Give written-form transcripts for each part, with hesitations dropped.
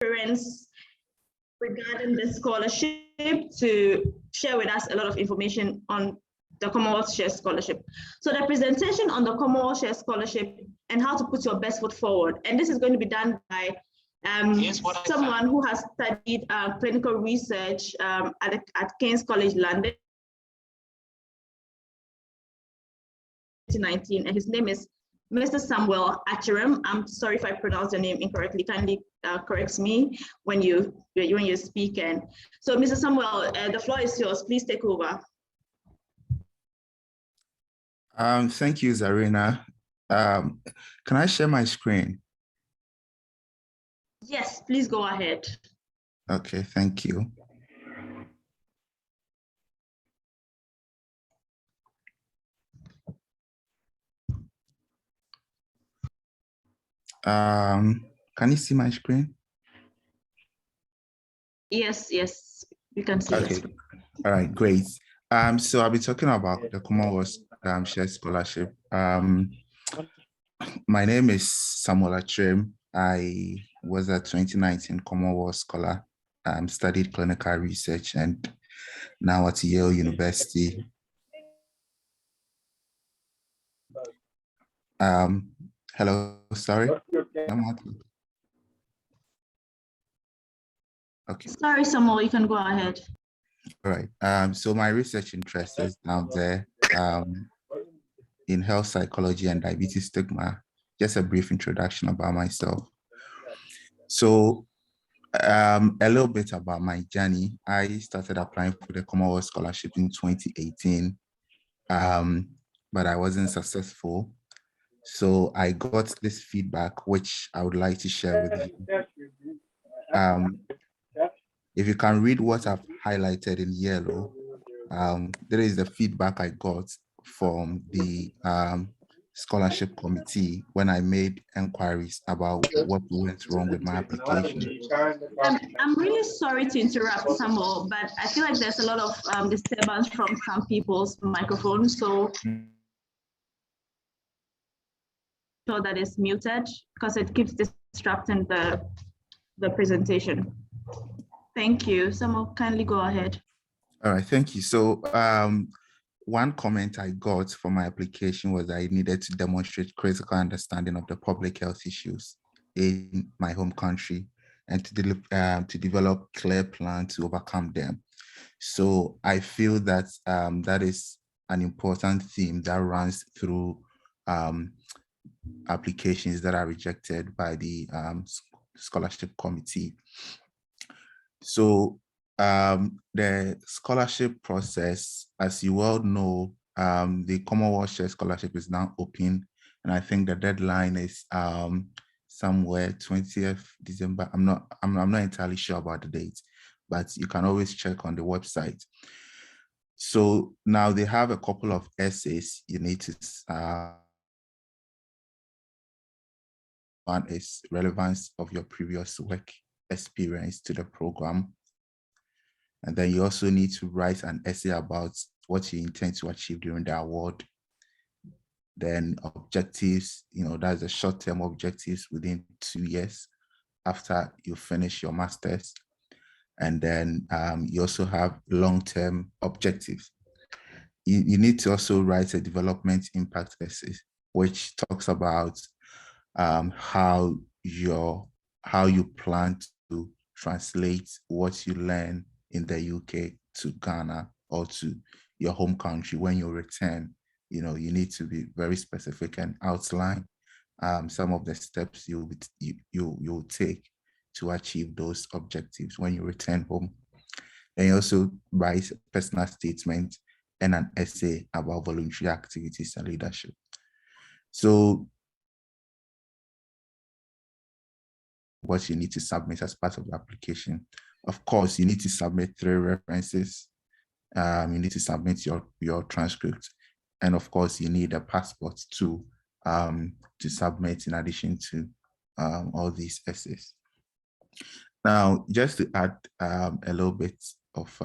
experience regarding the scholarship to share with us a lot of information on the Commonwealth Shared Scholarship. So the presentation on the Commonwealth Shared Scholarship and how to put your best foot forward. And this is going to be done by someone who has studied clinical research at King's College London, 2019, and his name is Mr. Samuel Achiram. I'm sorry if I pronounced your name incorrectly. Kindly correct me when you speak. And so, Mr. Samuel, the floor is yours. Please take over. Thank you, Zarina. Can I share my screen? Yes, please go ahead. Okay, thank you. Can you see my screen? Yes, you can see okay. it. All right, great. So I'll be talking about the Commonwealth Shared Scholarship. My name is Samuel Achiram. I was a 2019 Commonwealth Scholar, studied clinical research, and now at Yale University. Hello, sorry. Okay. Sorry, Samuel, you can go ahead. All right. So my research interest is now there in health psychology and diabetes stigma. Just a brief introduction about myself. So a little bit about my journey. I started applying for the Commonwealth Scholarship in 2018, but I wasn't successful. So I got this feedback, which I would like to share with you. If you can read what I've highlighted in yellow, there is the feedback I got from the scholarship committee when I made inquiries about what went wrong with my application. I'm really sorry to interrupt, Samuel, but I feel like there's a lot of disturbance from some people's microphones, so sure that is muted because it keeps disrupting the presentation. Thank you. Samuel, kindly go ahead. All right, thank you. So one comment I got for my application was I needed to demonstrate critical understanding of the public health issues in my home country and to develop clear plan to overcome them. So I feel that that is an important theme that runs through applications that are rejected by the scholarship committee. So the scholarship process, as you well know, the Commonwealth Shared Scholarship is now open, and I think the deadline is somewhere 20th December. I'm not entirely sure about the date, but you can always check on the website. So now they have a couple of essays you need to. One is relevance of your previous work experience to the program. And then you also need to write an essay about what you intend to achieve during the award. Then objectives, that's the short-term objectives within 2 years after you finish your master's. And then you also have long-term objectives. You need to also write a development impact essay, which talks about how you plan to translate what you learn in the UK to Ghana or to your home country. When you return, you need to be very specific and outline some of the steps you take to achieve those objectives when you return home. And you also write a personal statement and an essay about voluntary activities and leadership. So what you need to submit as part of the application. Of course, you need to submit 3 references. You need to submit your transcript. And of course, you need a passport to submit in addition to all these essays. Now, just to add a little bit of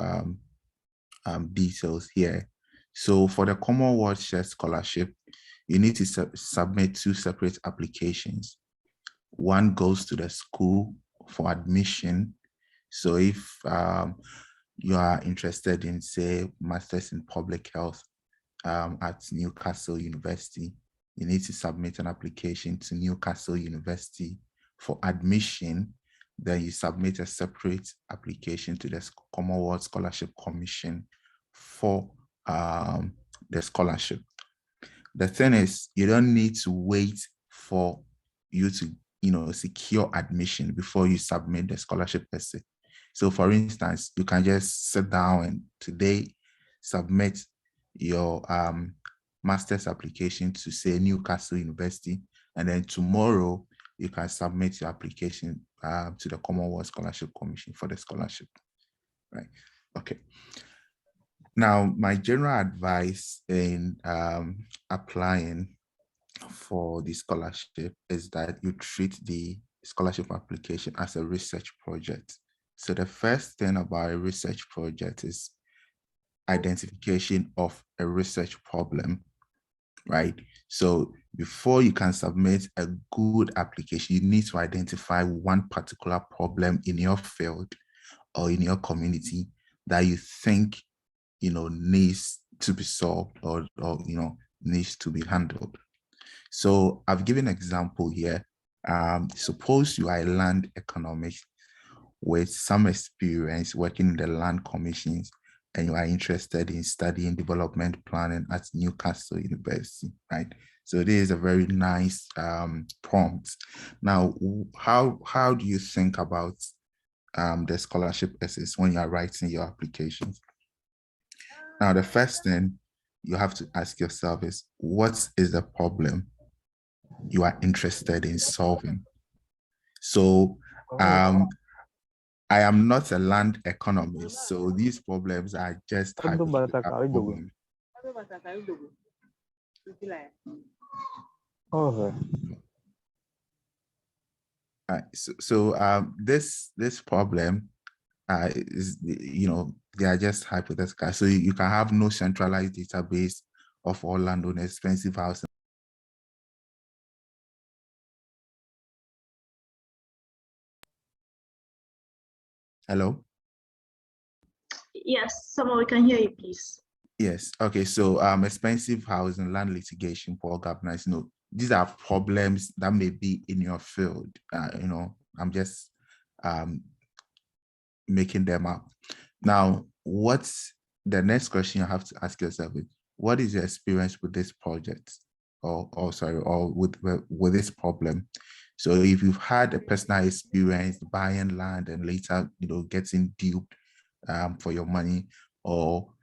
details here. So for the Commonwealth Shared Scholarship, you need to submit 2 separate applications. One goes to the school for admission. So if you are interested in, say, Masters in Public Health at Newcastle University, you need to submit an application to Newcastle University for admission. Then you submit a separate application to the Commonwealth Scholarship Commission for the scholarship. The thing is, you don't need to wait for you to, secure admission before you submit the scholarship essay. So for instance, you can just sit down and today submit your master's application to, say, Newcastle University, and then tomorrow you can submit your application to the Commonwealth Scholarship Commission for the scholarship, right? Okay. Now, my general advice in applying for the scholarship is that you treat the scholarship application as a research project. So the first thing about a research project is identification of a research problem, right? So before you can submit a good application, you need to identify one particular problem in your field or in your community that you think, needs to be solved or needs to be handled. So I've given an example here. Suppose you are a land economist with some experience working in the land commissions, and you are interested in studying development planning at Newcastle University, right? So this is a very nice prompt. Now, how do you think about the scholarship essays when you are writing your applications? Now, the first thing you have to ask yourself is, what is the problem you are interested in solving? So I am not a land economist, so these problems are just hypothetical problems. So this problem is, they are just hypothetical. So you can have no centralized database of all land on expensive housing. Hello? Yes, someone we can hear you, please. Yes. Okay. So expensive housing, land litigation, poor governance, these are problems that may be in your field. I'm just making them up. Now, what's the next question you have to ask yourself is, what is your experience with this project or with this problem? So if you've had a personal experience buying land and later, getting duped for your money, or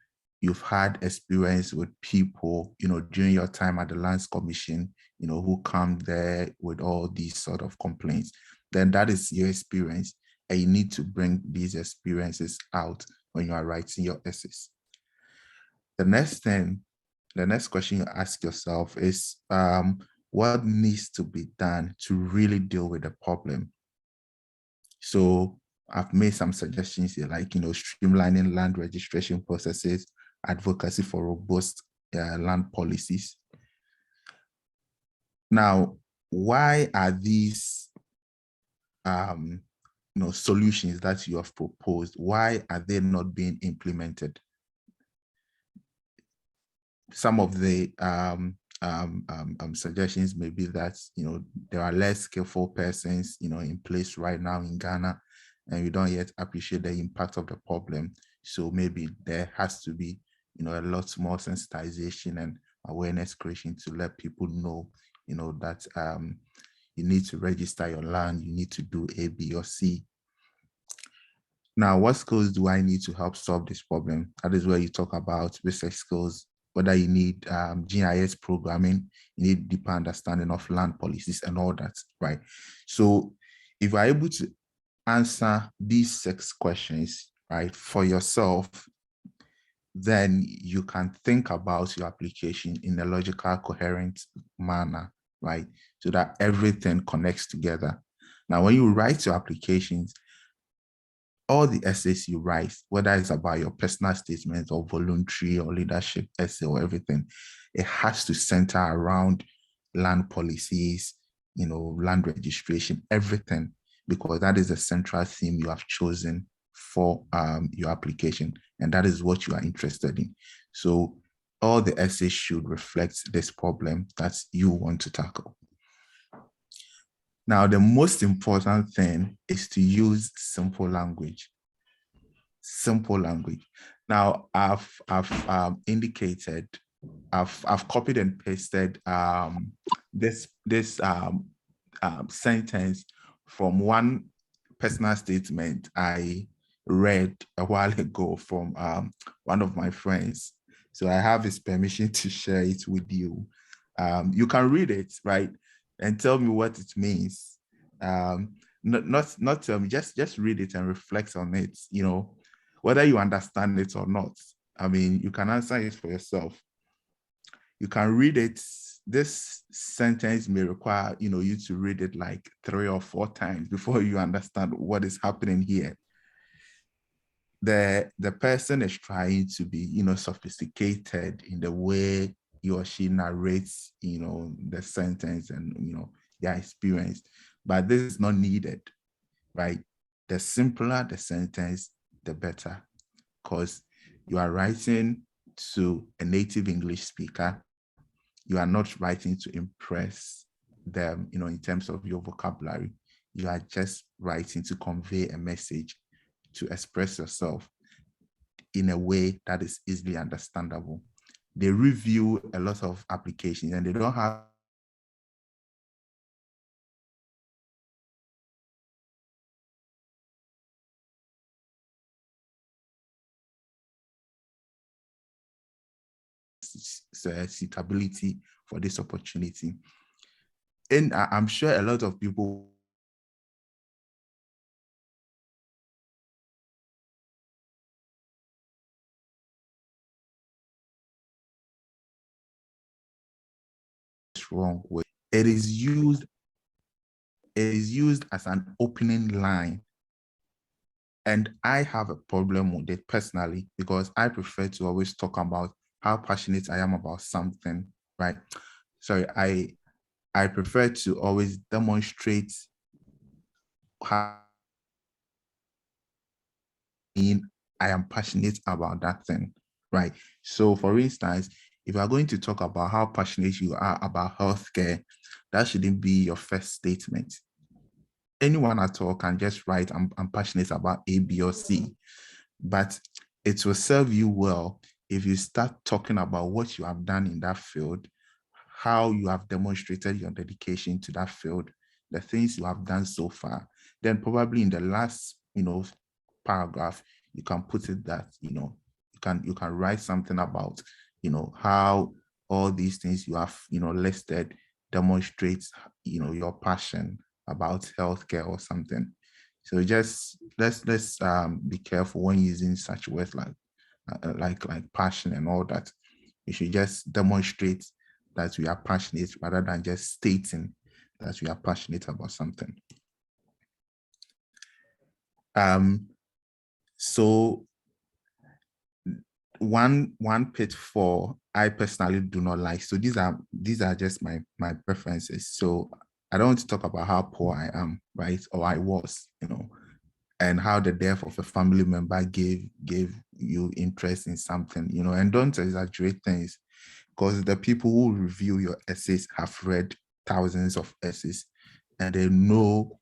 you've had experience with people, during your time at the Lands Commission, who come there with all these sort of complaints, then that is your experience. And you need to bring these experiences out when you are writing your essays. The next question you ask yourself is, what needs to be done to really deal with the problem? So I've made some suggestions here, like, streamlining land registration processes, advocacy for robust land policies. Now, why are these solutions that you have proposed, why are they not being implemented? Some of the suggestions may be that, there are less skillful persons, in place right now in Ghana, and we don't yet appreciate the impact of the problem. So maybe there has to be, a lot more sensitization and awareness creation to let people know, that you need to register your land, you need to do A, B, or C. Now, what skills do I need to help solve this problem? That is where you talk about research skills, whether you need GIS programming, you need deeper understanding of land policies and all that, right? So if you're able to answer these 6 questions, right, for yourself, then you can think about your application in a logical, coherent manner, right? So that everything connects together. Now, when you write your applications, all the essays you write, whether it's about your personal statement or voluntary or leadership essay or everything, it has to center around land policies, land registration, everything, because that is the central theme you have chosen for your application, and that is what you are interested in. So all the essays should reflect this problem that you want to tackle. Now, the most important thing is to use simple language. Simple language. Now, I've indicated, I've copied and pasted this sentence from one personal statement I read a while ago from one of my friends. So I have his permission to share it with you. You can read it, right, and tell me what it means. Not tell me, just read it and reflect on it, you know, whether you understand it or not. I mean, you can answer it for yourself. You can read it. This sentence may require, you know, you to read it like 3 or 4 times before you understand what is happening here. The person is trying to be, you know, sophisticated in the way he or she narrates, you know, the sentence and, you know, their experience, but this is not needed, right? The simpler the sentence, the better, because you are writing to a native English speaker. You are not writing to impress them, you know, in terms of your vocabulary. You are just writing to convey a message, to express yourself in a way that is easily understandable. They review a lot of applications and they don't have suitability for this opportunity. And I'm sure a lot of people wrong with it. Is used as an opening line, and I have a problem with it personally because I prefer to always talk about how passionate I am about something, right? Sorry, I prefer to always demonstrate how I am passionate about that thing, right? So for instance, if you are going to talk about how passionate you are about healthcare, that shouldn't be your first statement. Anyone at all can just write, I'm passionate about A, B, or C, but it will serve you well if you start talking about what you have done in that field, how you have demonstrated your dedication to that field, the things you have done so far. Then probably in the last, you know, paragraph, you can put it that, you know, you can write something about, you know, how all these things you have, you know, listed demonstrates, you know, your passion about healthcare or something. So just let's be careful when using such words like passion and all that. You should just demonstrate that we are passionate rather than just stating that we are passionate about something. So one pitfall I personally do not like. So these are just my preferences. So I don't want to talk about how poor I am, right? Or I was, you know, and how the death of a family member gave you interest in something, you know, and don't exaggerate things, because the people who review your essays have read thousands of essays and they know,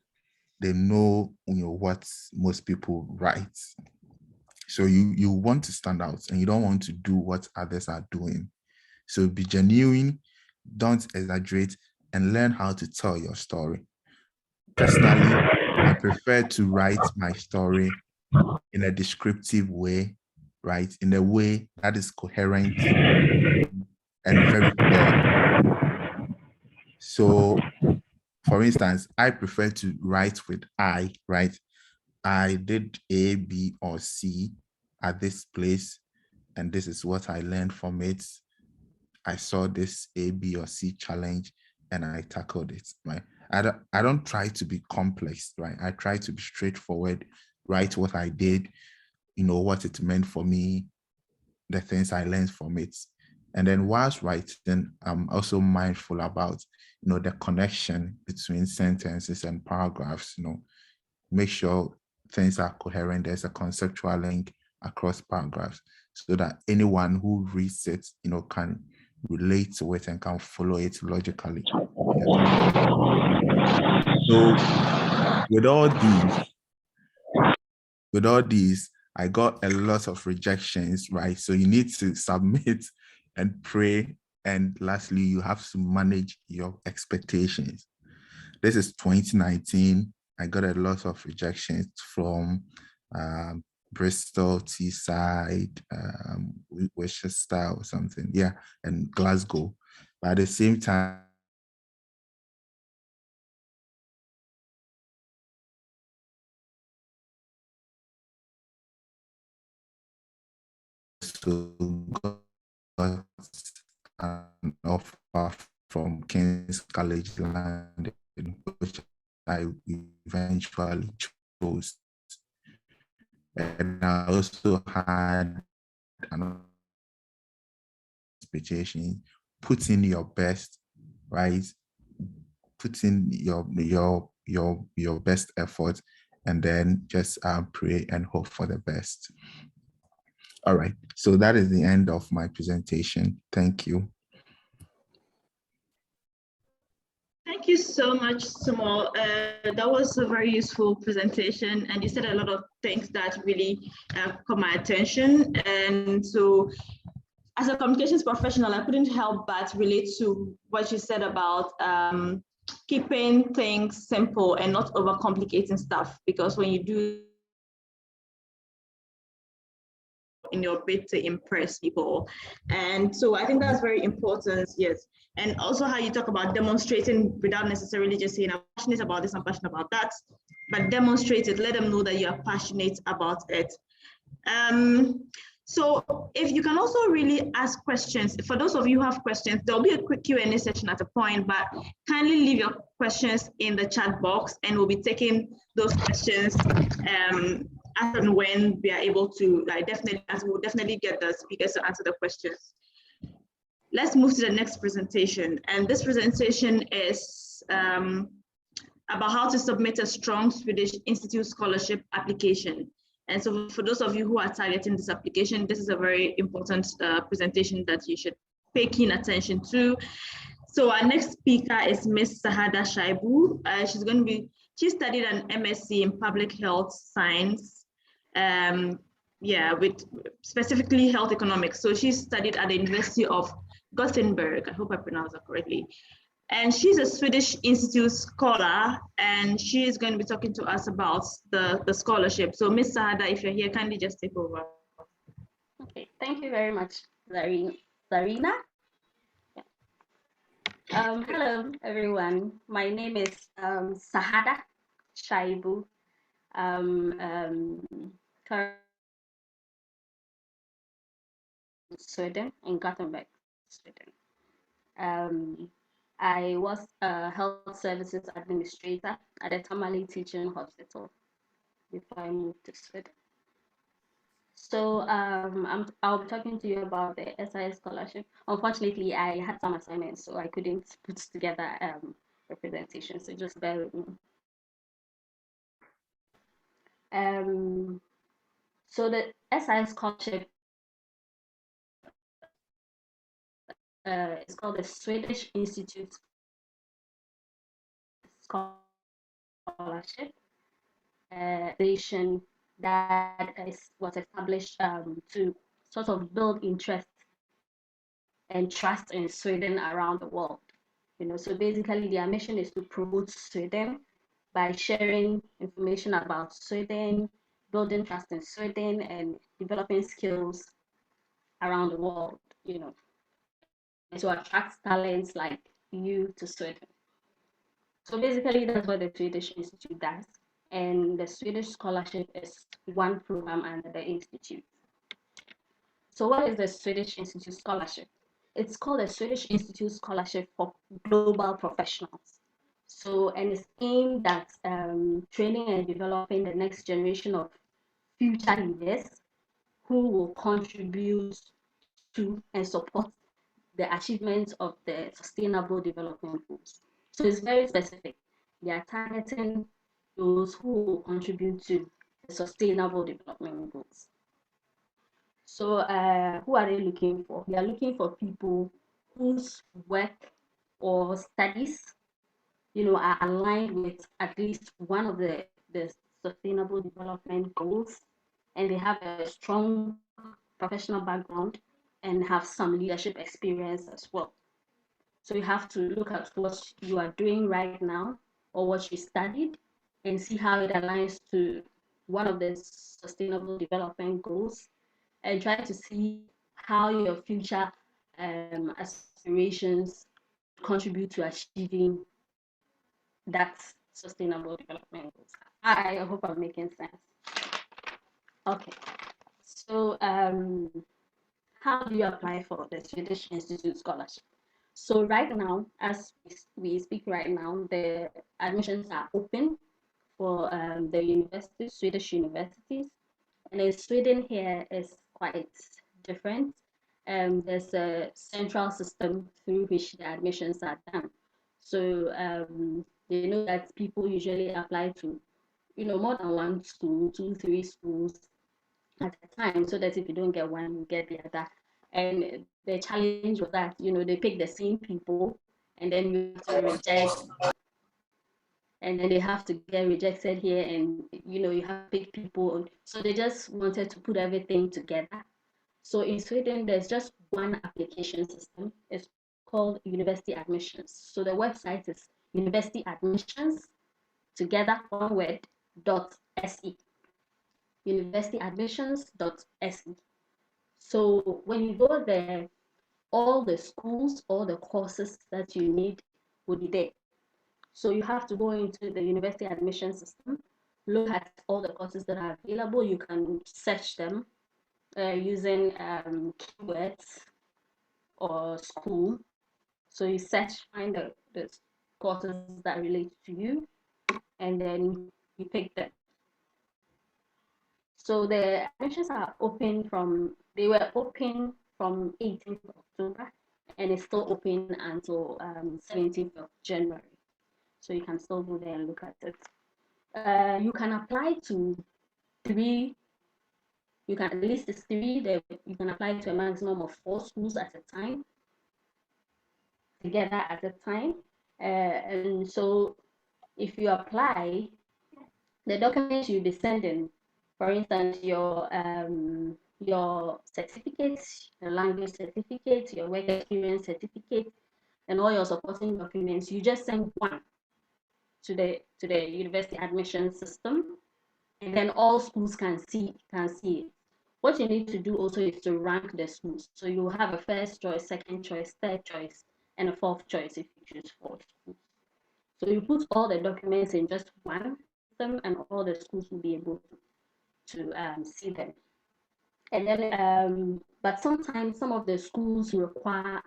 you know, what most people write. So you want to stand out and you don't want to do what others are doing. So be genuine, don't exaggerate, and learn how to tell your story. Personally, I prefer to write my story in a descriptive way, right? In a way that is coherent and very clear. So, for instance, I prefer to write with I, right? I did A, B, or C at this place, and this is what I learned from it. I saw this A, B, or C challenge, and I tackled it, right? I don't try to be complex, right? I try to be straightforward, write what I did, you know, what it meant for me, the things I learned from it. And then whilst writing, I'm also mindful about, you know, the connection between sentences and paragraphs. You know, make sure things are coherent. There's a conceptual link across paragraphs so that anyone who reads it, can relate to it and can follow it logically. So with all these, I got a lot of rejections, right? So you need to submit and pray. And lastly, you have to manage your expectations. This is 2019. I got a lot of rejections from Bristol, Teesside, Worcester or something. Yeah, and Glasgow. But at the same time, so got an offer from King's College London, which I eventually chose. And I also had an expectation, put in your best, right? Put in your best effort, and then just pray and hope for the best. All right, so that is the end of my presentation. Thank you. Thank you so much, Sumo. That was a very useful presentation, and you said a lot of things that really caught my attention. And so, as a communications professional, I couldn't help but relate to what you said about keeping things simple and not overcomplicating stuff, because when you do in your bid to impress people. And so I think that's very important, yes. And also how you talk about demonstrating without necessarily just saying, I'm passionate about this, I'm passionate about that, but demonstrate it, let them know that you are passionate about it. So if you can also really ask questions, for those of you who have questions, there'll be a quick Q&A session at a point, but kindly leave your questions in the chat box and we'll be taking those questions as and when we are able to, we'll definitely get the speakers to answer the questions. Let's move to the next presentation. And this presentation is about how to submit a strong Swedish Institute Scholarship application. And so for those of you who are targeting this application, this is a very important presentation that you should pay keen attention to. So our next speaker is Ms. Sahada Shaibu. She studied an MSc in Public Health Science, with specifically health economics. So she studied at the University of Gothenburg. I hope I pronounced that correctly. And she's a Swedish Institute Scholar, and she is going to be talking to us about the scholarship. So Ms. Sahada, if you're here, kindly just take over. Okay, thank you very much, Zarina. Hello, everyone. My name is Sahada Shaibu. Sweden, in Gothenburg, Sweden. I was a health services administrator at the Tamale Teaching Hospital before I moved to Sweden. So I'll be talking to you about the SIS scholarship. Unfortunately, I had some assignments, so I couldn't put together a presentation, so just bear with me. So the SIS scholarship is called the Swedish Institute Scholarship. That was established to sort of build interest and trust in Sweden around the world. So basically their mission is to promote Sweden by sharing information about Sweden, building trust in Sweden, and developing skills around the world, and to attract talents like you to Sweden. So basically that's what the Swedish Institute does. And the Swedish Scholarship is one program under the Institute. So what is the Swedish Institute Scholarship? It's called the Swedish Institute Scholarship for Global Professionals. So, and it's aimed at training and developing the next generation of future leaders who will contribute to and support the achievements of the Sustainable Development Goals. So it's very specific. They are targeting those who will contribute to the Sustainable Development Goals. So who are they looking for? They are looking for people whose work or studies, are aligned with at least one of the Sustainable Development Goals, and they have a strong professional background and have some leadership experience as well. So you have to look at what you are doing right now or what you studied and see how it aligns to one of the Sustainable Development Goals, and try to see how your future aspirations contribute to achieving that Sustainable Development Goals. I hope I'm making sense. Okay, so how do you apply for the Swedish Institute Scholarship? So right now, as we speak right now, the admissions are open for the universities, Swedish universities. And in Sweden here is quite different. There's a central system through which the admissions are done. So you know that people usually apply to, more than one school, 2, 3 schools at a time, so that if you don't get one, you get the other. And the challenge was that, they pick the same people, and then you have to reject, and then they have to get rejected here, and you have to pick people. So they just wanted to put everything together. So in Sweden, there's just one application system. It's called university admissions. So the website is university admissions together one word .se, universityadmissions.se. So when you go there, all the schools, all the courses that you need will be there. So you have to go into the university admission system, look at all the courses that are available. You can search them using keywords or school. So you search, find the courses that relate to you, and then you pick them. So the admissions are they were open from 18th of October, and it's still open until 17th of January. So you can still go there and look at it. You can apply to 3, the list is 3, you can apply to a maximum of 4 schools at a time, together at a time. And so if you apply, the documents you'll be sending, for instance, your certificates, your language certificate, your work experience certificate, and all your supporting documents, you just send one to the university admission system, and then all schools can see it. What you need to do also is to rank the schools. So you have a first choice, second choice, third choice, and a fourth choice if you choose 4 schools. So you put all the documents in just one system, and all the schools will be able to see them. And then, but sometimes some of the schools require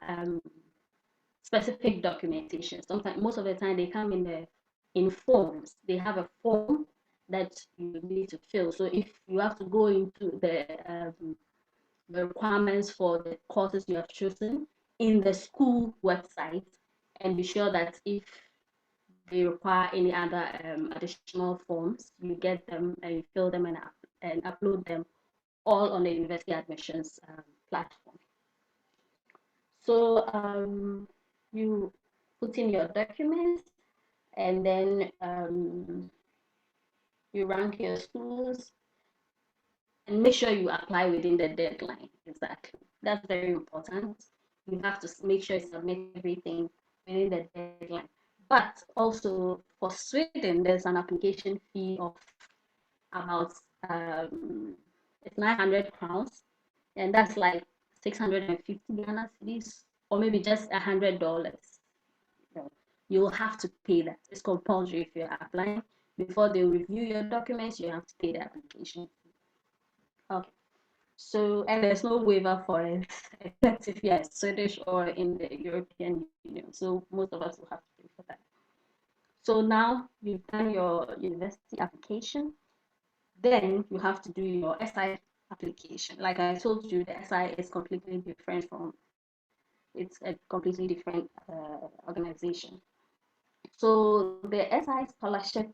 specific documentation. Sometimes, most of the time, they come in forms. They have a form that you need to fill. So if you have to go into the requirements for the courses you have chosen in the school website, and be sure that if they require any other additional forms, you get them and you fill them and upload them all on the university admissions platform. So you put in your documents, and then you rank your schools, and make sure you apply within the deadline. Exactly, that's very important. You have to make sure you submit everything within the deadline. But also for Sweden, there's an application fee of about it's 900 crowns, and that's like 650 Ghana cedis, or maybe just $100. You'll have to pay that. It's compulsory if you're applying. Before they review your documents, you have to pay the application fee. Okay. So, and there's no waiver for it, except if you're Swedish or in the European Union. So most of us will have to pay for that. So now you've done your university application, then you have to do your SI application. Like I told you, the SI is completely different it's a completely different organization. So the SI scholarship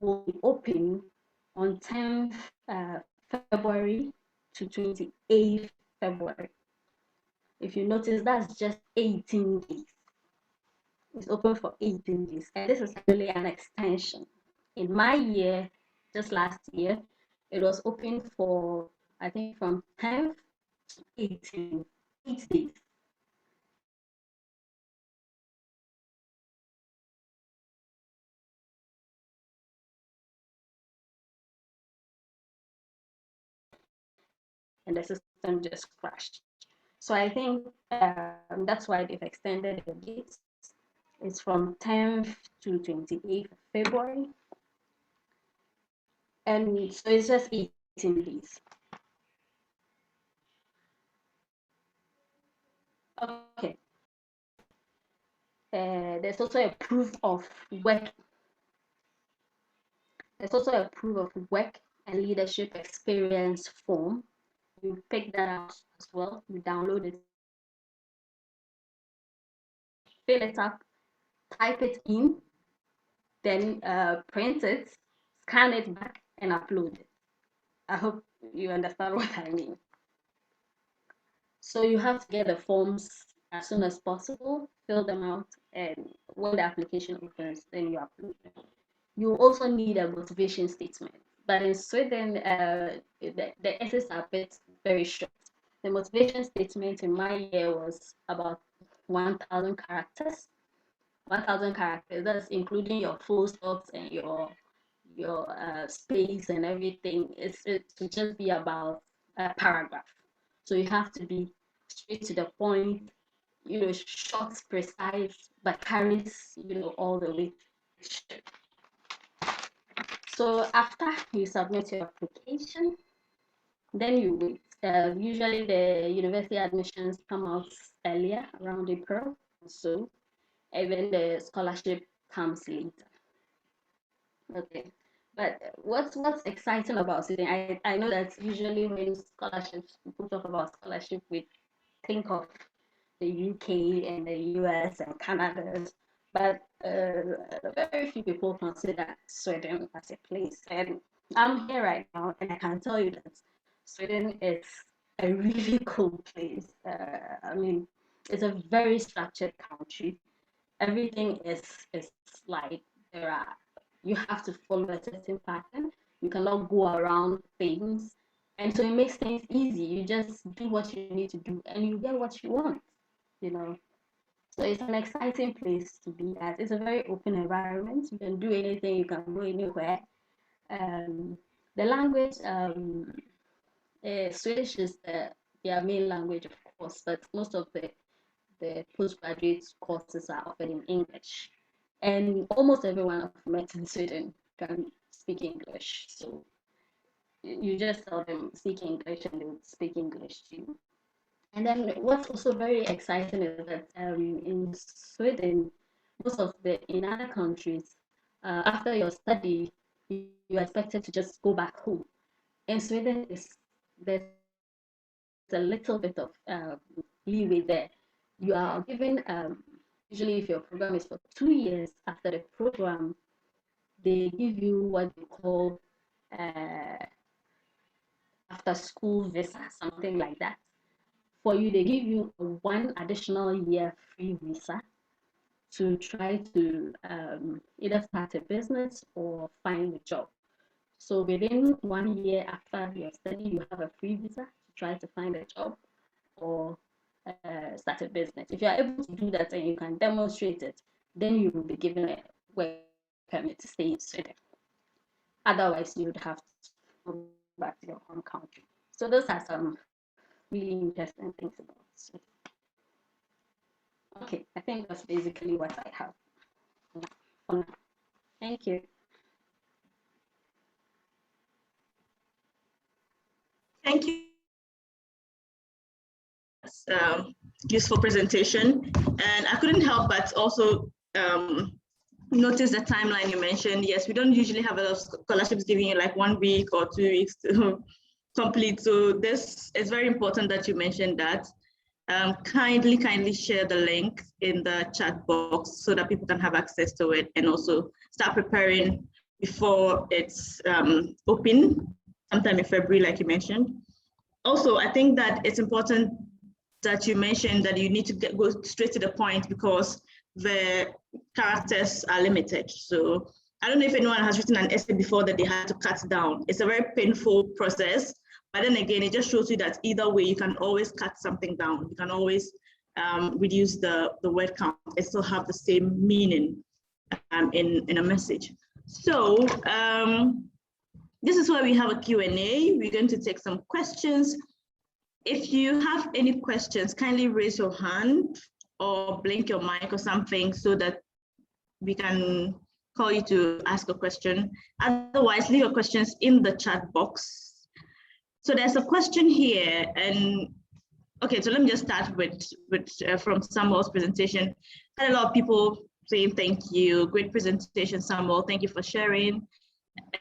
will be open on 10th February to 28th February. If you notice, that's just 18 days. It's open for 18 days, and this is actually an extension. In my year, just last year, it was open for, I think, from 10th to 18, 8 days. And the system just crashed. So I think that's why they've extended the dates. It's from 10th to 28th February. And so it's just 18 days. Okay. There's also a proof of work. There's also a proof of work and leadership experience form. You pick that out as well. You download it, fill it up, type it in, then print it, scan it back, and upload it. I hope you understand what I mean. So you have to get the forms as soon as possible, fill them out, and when the application opens, then you upload them. You also need a motivation statement. But in Sweden, the essays are a bit very short. The motivation statement in my year was about 1,000 characters. 1,000 characters, that's including your full stops and your space and everything. It should just be about a paragraph. So you have to be straight to the point, short, precise, but carries, all the way. So after you submit your application, then you wait. Usually the university admissions come out earlier, around April or so, and then the scholarship comes later. Okay, but what's exciting about Sweden? I know that usually when scholarships, people talk about scholarship, we think of the UK and the US and Canada, but very few people consider Sweden as a place. And I'm here right now, and I can tell you that Sweden is a really cool place. I mean, it's a very structured country. Everything is like you have to follow a certain pattern. You cannot go around things, and so it makes things easy. You just do what you need to do, and you get what you want. So it's an exciting place to be at. It's a very open environment. You can do anything. You can go anywhere. The language, Swedish is their main language, of course, but most of the postgraduate courses are offered in English. And almost everyone I've met in Sweden can speak English. So you just tell them speak English and they will speak English to you. And then what's also very exciting is that in Sweden, in other countries, after your study, you're expected to just go back home. In Sweden, there's a little bit of leeway there. You are given, usually if your program is for 2 years, after the program, they give you what they call after school visa, something like that. For you, they give you 1 additional year free visa to try to either start a business or find a job. So within 1 year after your study, you have a free visa to try to find a job or start a business. If you are able to do that and you can demonstrate it, then you will be given a work permit to stay in Sweden. Otherwise, you would have to go back to your home country. So those are some really interesting things about Sweden. Okay, I think that's basically what I have for now. Thank you. Thank you. Useful presentation, and I couldn't help but also notice the timeline you mentioned. Yes, we don't usually have a lot of scholarships giving you like 1 week or 2 weeks to complete. So this is very important that you mentioned that. Kindly share the link in the chat box so that people can have access to it and also start preparing before it's open, sometime in February, like you mentioned. Also, I think that it's important that you mentioned that you need to go straight to the point because the characters are limited. So I don't know if anyone has written an essay before that they had to cut down. It's a very painful process, but then again, it just shows you that either way, you can always cut something down. You can always reduce the word count and still have the same meaning in a message. So this is where we have a Q&A. We're going to take some questions. If you have any questions, kindly raise your hand or blink your mic or something so that we can call you to ask a question. Otherwise, leave your questions in the chat box. So there's a question here, and okay, so let me just start with from Samuel's presentation. I had a lot of people saying thank you, great presentation, Samuel, thank you for sharing.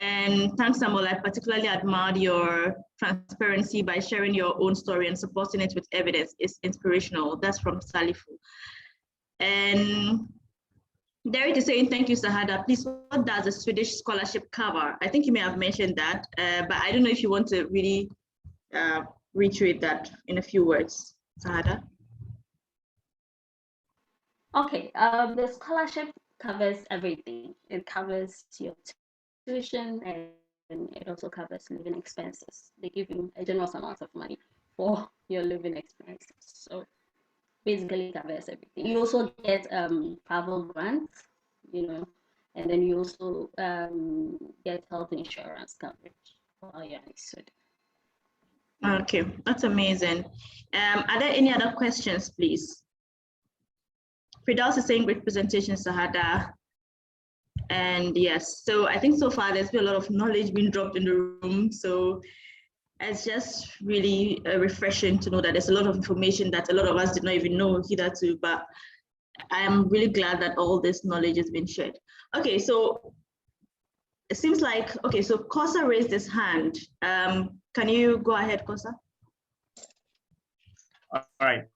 And thanks, Samuel, I particularly admired your transparency by sharing your own story and supporting it with evidence. It's inspirational. That's from Salifu. And Derek is saying, thank you, Sahada. Please, what does the Swedish scholarship cover? I think you may have mentioned that, but I don't know if you want to really reiterate that in a few words, Sahada. Okay, the scholarship covers everything. It covers your tuition and it also covers living expenses. They give you a generous amount of money for your living expenses. So basically it covers everything. You also get travel grants, you know, and then you also get health insurance coverage while you're in Sweden. Okay, that's amazing. Are there any other questions, please? Fidas is saying great presentation, Sahada. And yes, so I think so far there's been a lot of knowledge being dropped in the room. So it's just really refreshing to know that there's a lot of information that a lot of us did not even know hitherto, but I am really glad that all this knowledge has been shared. Okay, so it seems like, okay, so Kosa raised his hand. Can you go ahead, Kosa? All right.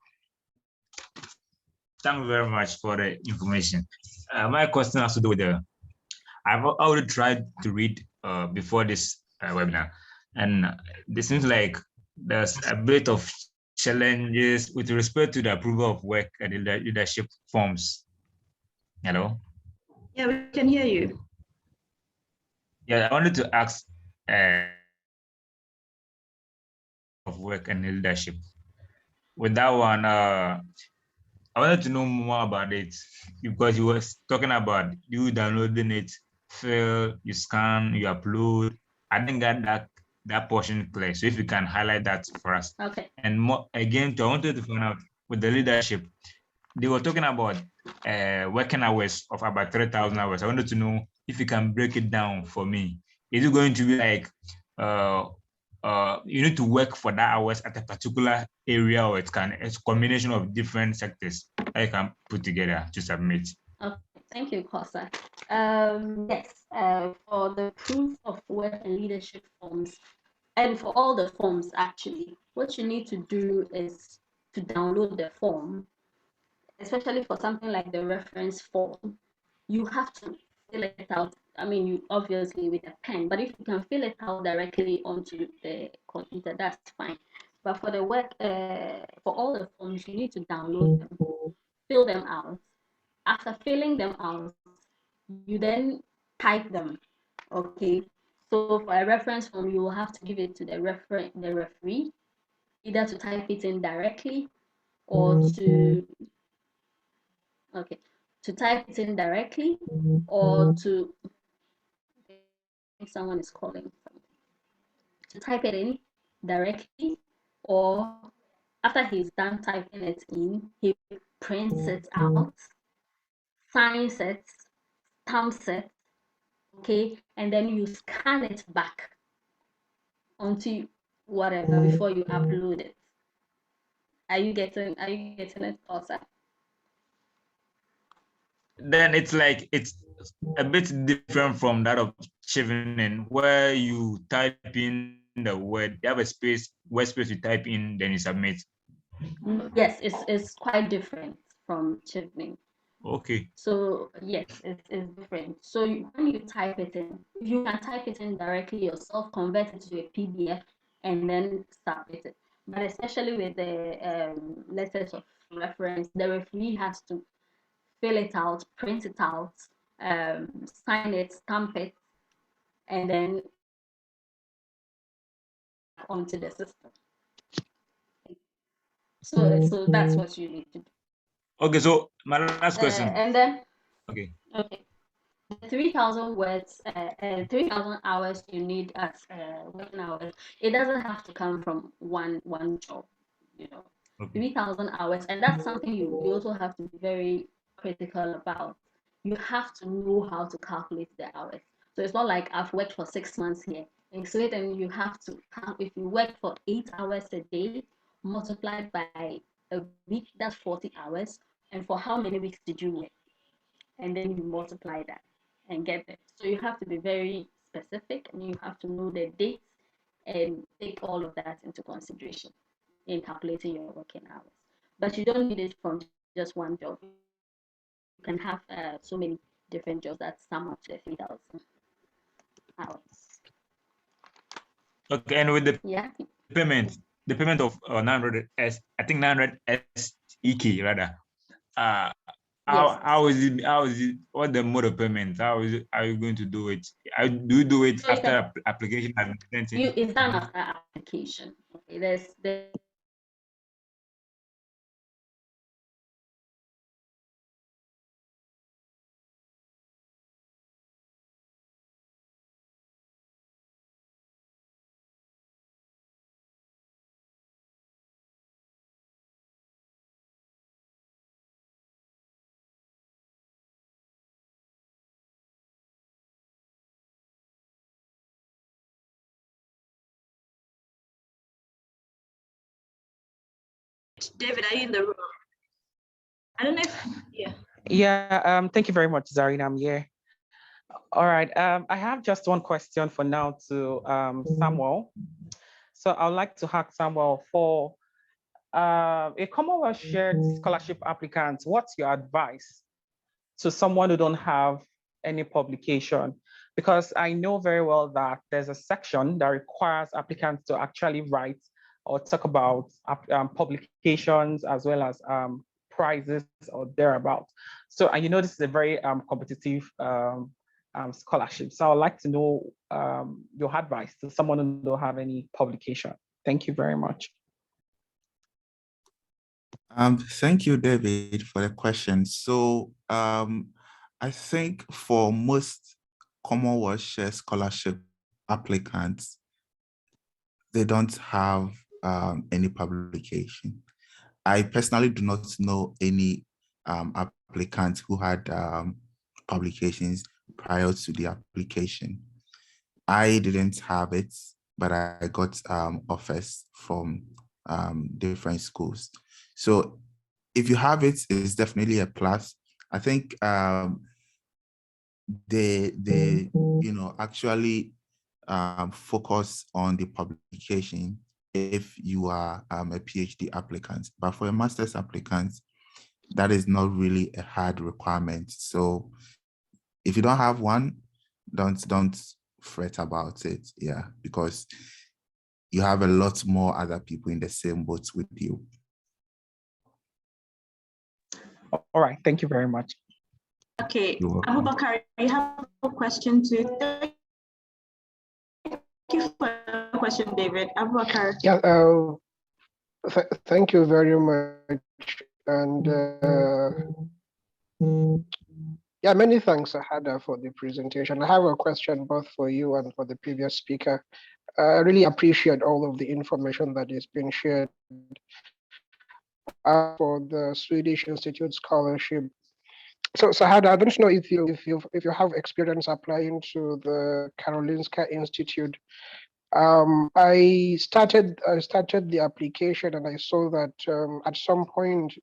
Thank you very much for the information. My question has to do with I've already tried to read before this webinar, and this seems like there's a bit of challenges with respect to the approval of work and leadership forms. Hello? Yeah, we can hear you. Yeah, I wanted to ask of work and leadership. With that one, I wanted to know more about it because you were talking about you downloading it, fill, you scan, you upload. I didn't get that portion clear. So if you can highlight that for us. Okay. And more again, I wanted to find out with the leadership, they were talking about working hours of about 3,000 hours. I wanted to know if you can break it down for me. Is it going to be like you need to work for that hours at a particular area, or it's a combination of different sectors that you can put together to submit? Okay, thank you, Kosa. Yes, for the proof of work and leadership forms, and for all the forms actually, what you need to do is to download the form, especially for something like the reference form. You have to fill it out. I mean, you obviously with a pen, but if you can fill it out directly onto the computer, that's fine. But for the work, for all the forms, you need to download them, fill them out. After filling them out, you then type them. Okay. So for a reference form, you will have to give it to the referee, either to type it in directly or to type it in directly or to someone is calling to type it in directly, or after he's done typing it in, he prints it out, signs it, stamps it, okay, and then you scan it back onto whatever before you upload it. Are you getting it, Kosa? Then it's like it's a bit different from that of Chevening, where you type in the word, you have a space, word space you type in, then you submit. Yes, it's quite different from Chevening. Okay. So yes, it's different. So when you type it in, you can type it in directly yourself, convert it to a PDF, and then submit it. But especially with the letters of reference, the referee has to fill it out, print it out, sign it, stamp it, and then onto the system. So that's what you need to do. Okay. So my last question. And then Okay. okay. 3,000 words, 3,000 hours you need as working hours. It doesn't have to come from one job, you know. Okay. 3,000 hours, and that's something you also have to be very critical about. You have to know how to calculate the hours. So it's not like I've worked for 6 months here. In Sweden, you have to count. If you work for 8 hours a day, multiplied by a week, that's 40 hours. And for how many weeks did you work? And then you multiply that and get it. So you have to be very specific and you have to know the dates and take all of that into consideration in calculating your working hours. But you don't need it from just one job. You can have so many different jobs that sum up to 3,000 hours. Okay. And with the Yeah. payment of 900 S, I think 900 SEK rather. Yes. How is it, what the mode of payment? How is it, are you going to do it? Do you do it So after application has been sent in? it's done after application. Okay. There's David, are you in the room? I don't know if, yeah. Yeah, thank you very much, Zarina. I'm here. All right, I have just one question for now to Samuel. So I'd like to ask Samuel, for a Commonwealth Shared Scholarship applicant, what's your advice to someone who don't have any publication? Because I know very well that there's a section that requires applicants to actually write or talk about publications as well as prizes or thereabouts. So, and you know, this is a very competitive scholarship. So I'd like to know your advice to someone who don't have any publication. Thank you very much. Thank you, David, for the question. So I think for most Commonwealth Shared Scholarship applicants, they don't have any publication. I personally do not know any applicants who had publications prior to the application. I didn't have it, but I got offers from different schools. So if you have it, it's definitely a plus. I think they actually focus on the publication if you are a PhD applicant. But for a master's applicant, that is not really a hard requirement. So if you don't have one, don't fret about it. Yeah, because you have a lot more other people in the same boat with you. All right, thank you very much. Okay, Abubakar, you have a question too. Thank you for the question, David. Abubakar. Yeah, thank you very much. And yeah, many thanks, Ahada, for the presentation. I have a question both for you and for the previous speaker. I really appreciate all of the information that is being shared for the Swedish Institute Scholarship. So Sahada, I don't know if you have experience applying to the Karolinska Institute. I started the application and I saw that at some point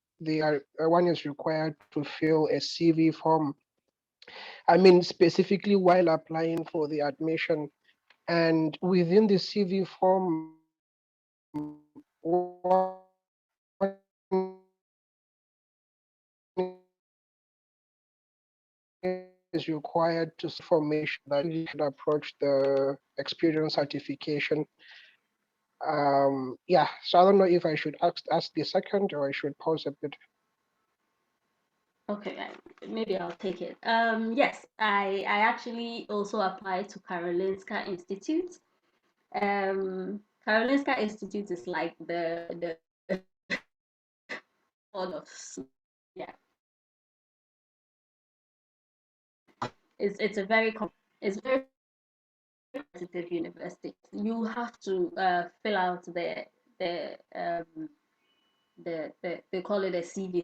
one is required to fill a CV form. I mean, specifically while applying for the admission, and within the CV form, one is required to formation that you should approach the experience certification. Yeah, so I don't know if I should ask the second or I should pause a bit. Okay, maybe I'll take it. Yes, I actually also applied to Karolinska Institute. Karolinska Institute is like the all of, yeah. It's very competitive university. You have to fill out they call it a CV.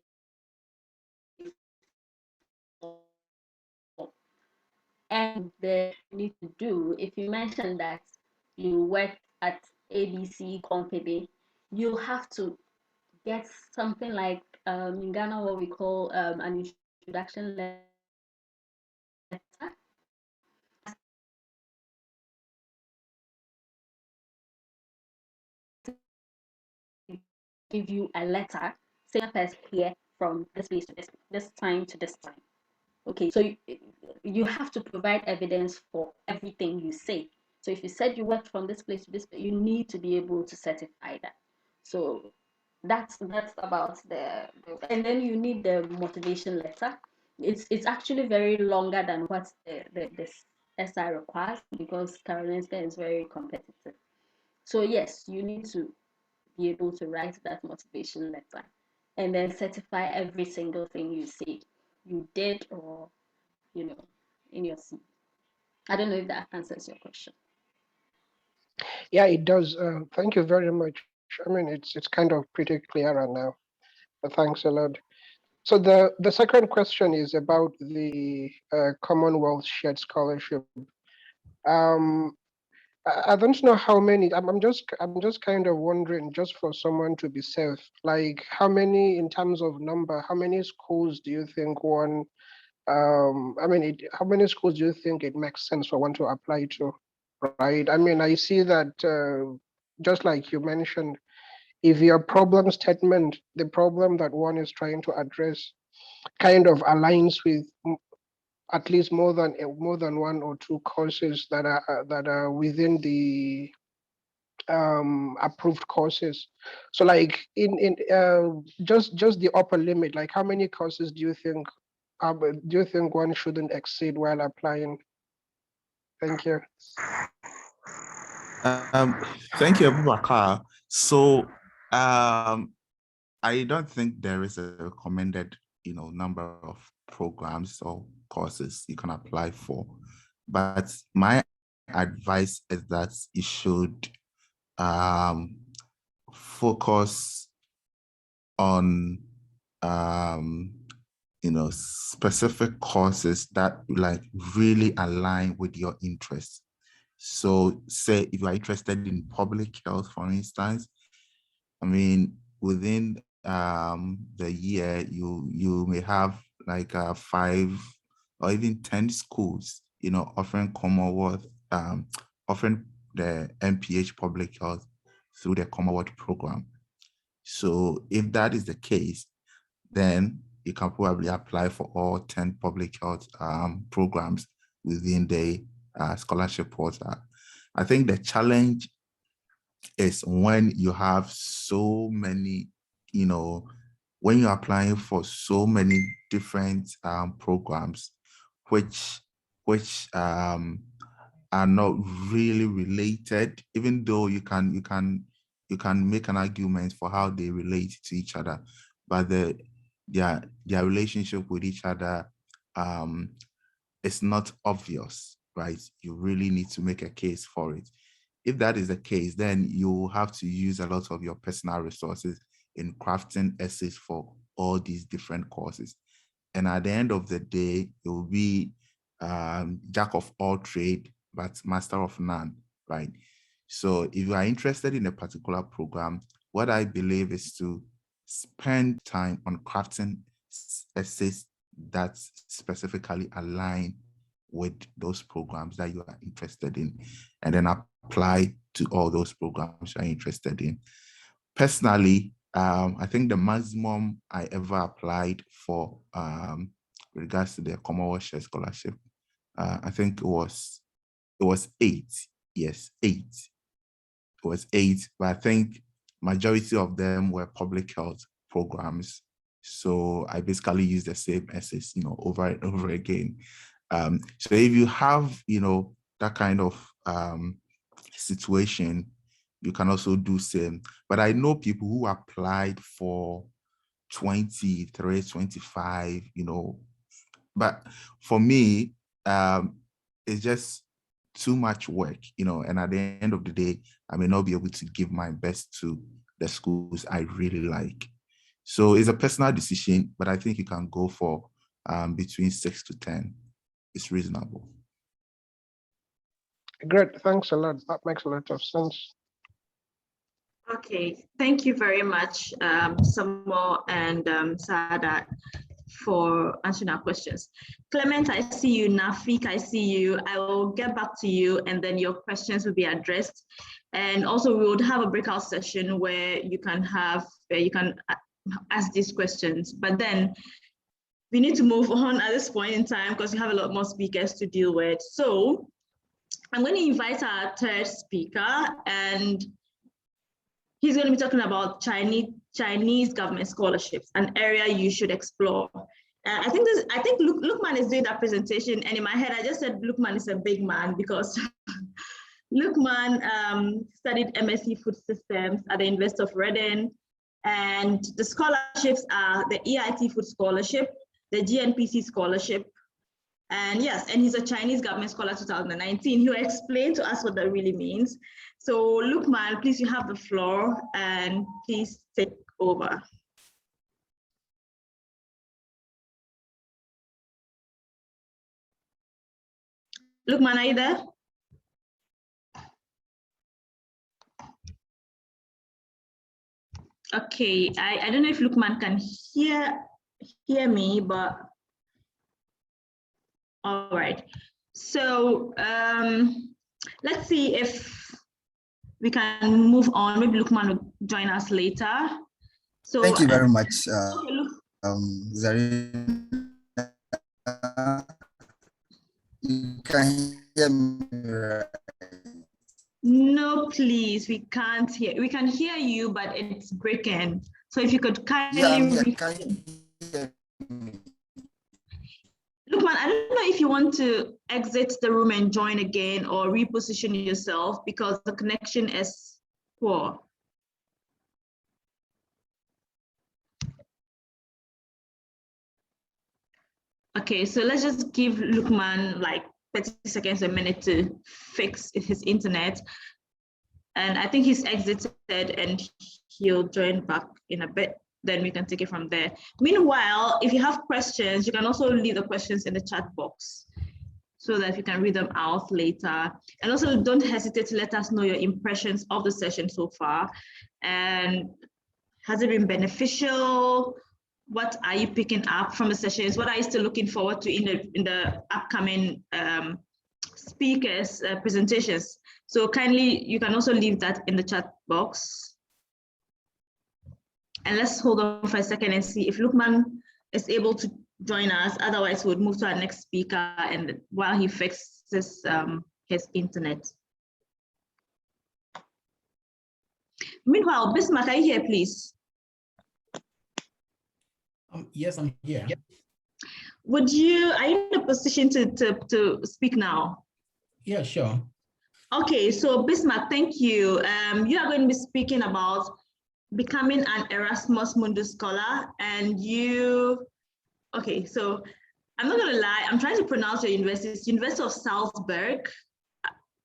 And they need to do, if you mention that you work at ABC company, you have to get something like in Ghana what we call an introduction letter. Give you a letter saying person here from this place to this time to this time. Okay, so you have to provide evidence for everything you say. So if you said you worked from this place to this place, you need to be able to certify that. So that's about and then you need the motivation letter. It's actually very longer than what the SI requires because Karolinska is very competitive. So yes, you need to be able to write that motivation letter and then certify every single thing you say you did or in your CV. I don't know if that answers your question. Yeah, it does. Thank you very much. I mean, it's kind of pretty clearer now. But thanks a lot. So the second question is about the Commonwealth Shared Scholarship. I don't know how many. I'm just kind of wondering, just for someone to be safe, like how many in terms of number, how many schools do you think one? I mean, how many schools do you think it makes sense for one to apply to? Right. I mean, I see that just like you mentioned, if your problem statement, the problem that one is trying to address, kind of aligns with at least more than one or two courses that are within the approved courses. So like in just the upper limit, like how many courses do you think one shouldn't exceed while applying? Thank you. Thank you, Abubakar. So I don't think there is a recommended number of programs or courses you can apply for, but my advice is that you should focus on specific courses that like really align with your interests. So say if you are interested in public health, for instance, I mean, within the year, you may have like 5 or even 10 schools, offering Commonwealth, offering the MPH public health through the Commonwealth program. So if that is the case, then you can probably apply for all 10 public health programs within the scholarship portal. I think the challenge is when you have so many, when you're applying for so many different programs, which are not really related, even though you can make an argument for how they relate to each other, but their relationship with each other is not obvious, right? You really need to make a case for it. If that is the case, then you have to use a lot of your personal resources in crafting essays for all these different courses. And at the end of the day, you'll be jack of all trade, but master of none, right? So if you are interested in a particular program, what I believe is to spend time on crafting essays that specifically align with those programs that you are interested in, and then apply to all those programs you're interested in. Personally, I think the maximum I ever applied for with regards to the Commonwealth Shared Scholarship. I think it was 8. Yes, 8. It was 8, but I think majority of them were public health programs. So I basically used the same essays, over and over again. So if you have, that kind of situation, you can also do same. But I know people who applied for 23, 25, but for me, it's just too much work, and at the end of the day, I may not be able to give my best to the schools I really like. So it's a personal decision, but I think you can go for between 6 to 10. It's reasonable. Great, thanks a lot. That makes a lot of sense. Okay, thank you very much, Samuel and Sadat, for answering our questions. Clement, I see you. Nafik, I see you. I will get back to you, and then your questions will be addressed. And also, we would have a breakout session where you can ask these questions. But then we need to move on at this point in time because we have a lot more speakers to deal with. So I'm going to invite our third speaker, and he's going to be talking about Chinese government scholarships, an area you should explore. I think Lukman is doing that presentation, and in my head I just said Lukman is a big man because Lukman studied MSc Food Systems at the University of Reading, and the scholarships are the EIT Food Scholarship, the GNPC Scholarship, and yes, and he's a Chinese government scholar 2019. He'll explain to us what that really means. So Lukman, please, you have the floor, and please take over. Lukman, are you there? Okay, I don't know if Lukman can hear me, but all right. So let's see if we can move on. Maybe Lukman will join us later. So thank you very much, Zarina. You can hear me, right? No, please, we can't hear. We can hear you, but it's breaking. So if you could kindly Lukman, I don't know if you want to exit the room and join again or reposition yourself because the connection is poor. Okay, so let's just give Lukman like 30 seconds, a minute to fix his internet. And I think he's exited and he'll join back in a bit. Then we can take it from there. Meanwhile, if you have questions, you can also leave the questions in the chat box so that you can read them out later. And also don't hesitate to let us know your impressions of the session so far. And has it been beneficial? What are you picking up from the sessions? What are you still looking forward to in the upcoming speakers' presentations? So kindly, you can also leave that in the chat box. And let's hold on for a second and see if Lukman is able to join us. Otherwise, we'll move to our next speaker and while he fixes his internet. Meanwhile, Bismarck, are you here, please? Yes, I'm here. Are you in a position to speak now? Yeah, sure. Okay, so Bismarck, thank you. You are going to be speaking about becoming an Erasmus Mundus Scholar, and okay, so I'm not gonna lie, I'm trying to pronounce your university. It's University of Salzburg.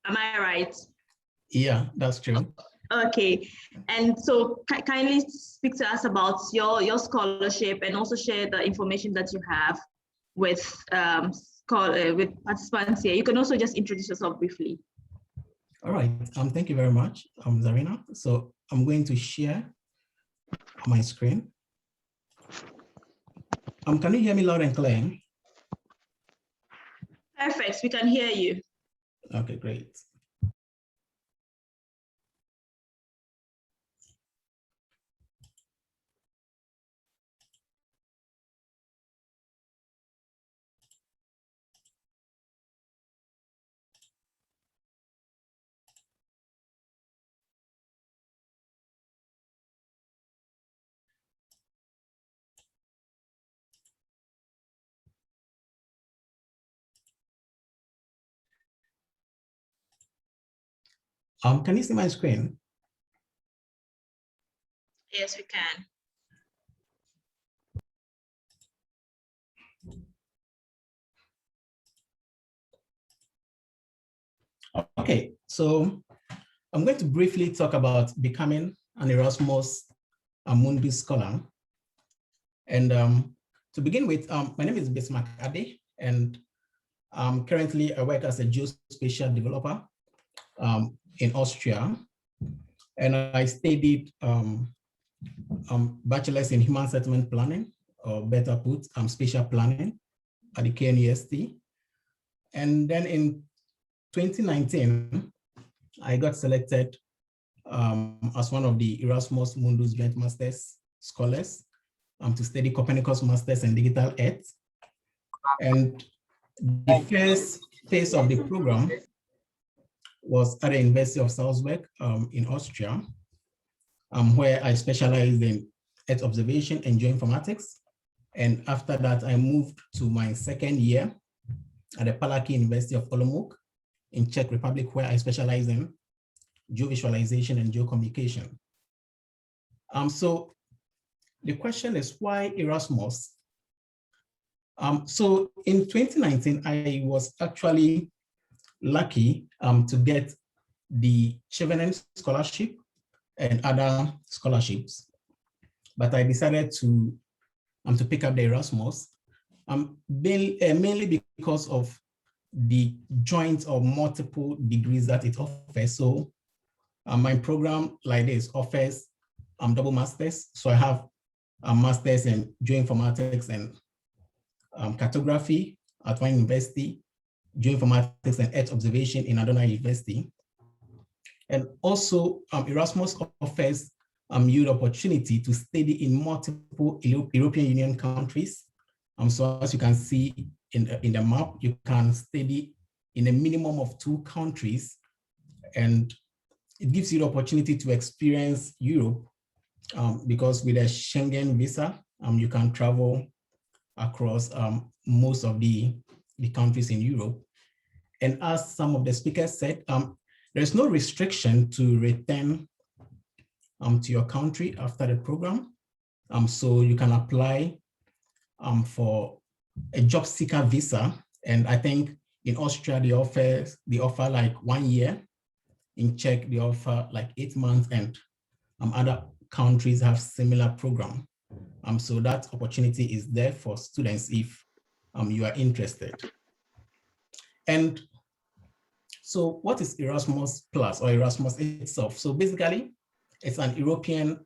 Am I right? Yeah, that's true. Okay, and so kindly speak to us about your scholarship and also share the information that you have with participants here. You can also just introduce yourself briefly. All right, thank you very much, Zarina. So I'm going to share my screen. Can you hear me loud and clear? Perfect, we can hear you. Okay, great. Can you see my screen? Yes, we can. Okay, so I'm going to briefly talk about becoming an Erasmus Mundus Scholar. And to begin with, my name is Bismarck Ade, and currently I work as a geospatial developer in Austria. And I studied bachelor's in human settlement planning, or better put, spatial planning at the KNUST. And then in 2019, I got selected as one of the Erasmus Mundus Joint Masters Scholars to study Copernicus Masters in Digital Earth. And the first phase of the program was at the University of Salzburg in Austria, where I specialized in Earth observation and geoinformatics. And after that, I moved to my second year at the Palacky University of Olomouc in Czech Republic, where I specialize in geovisualization and geocommunication. So the question is, why Erasmus? So in 2019, I was actually lucky to get the Chevening Scholarship and other scholarships, but I decided to pick up the Erasmus, mainly because of the joint or multiple degrees that it offers. So my program like this offers double masters. So I have a master's in geoinformatics and cartography at one university, geoinformatics and Earth observation in another university. And also Erasmus offers you the opportunity to study in multiple European Union countries. So as you can see in the map, you can study in a minimum of 2 countries, and it gives you the opportunity to experience Europe because with a Schengen visa, you can travel across most of the countries in Europe. And as some of the speakers said, there's no restriction to return to your country after the program. So you can apply for a job seeker visa. And I think in Austria, they offer like 1 year. In Czech, they offer like 8 months, and other countries have similar program. So that opportunity is there for students if you are interested. And so what is Erasmus Plus or Erasmus itself? So basically, it's an European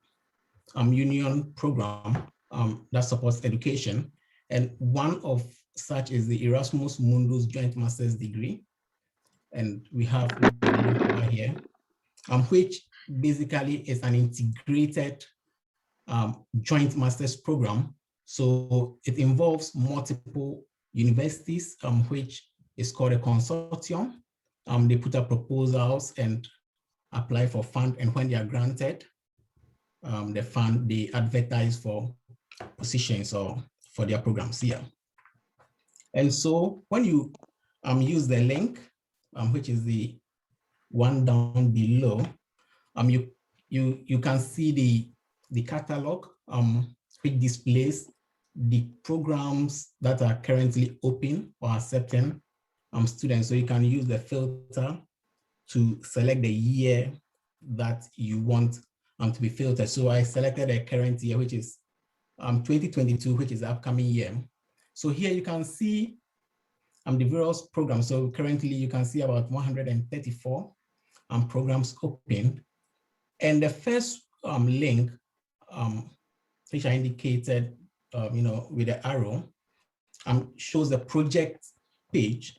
Union program that supports education. And one of such is the Erasmus Mundus Joint Master's degree. And we have over here, which basically is an integrated joint master's program. So it involves multiple universities, which is called a consortium. They put up proposals and apply for fund, and when they are granted the fund, they advertise for positions or for their programs here. And so when you use the link, which is the one down below, you can see the catalog which displays the programs that are currently open or accepting students. So you can use the filter to select the year that you want to be filtered. So I selected a current year, which is 2022, which is the upcoming year. So here you can see the various programs. So currently you can see about 134 programs open. And the first link, which I indicated, with the arrow, shows the project page.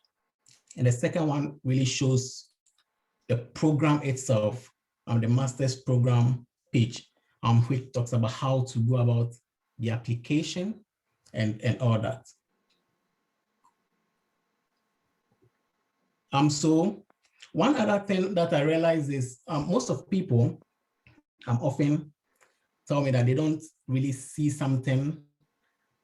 And the second one really shows the program itself, the master's program page, which talks about how to go about the application and all that. So one other thing that I realized is most of people often tell me that they don't really see something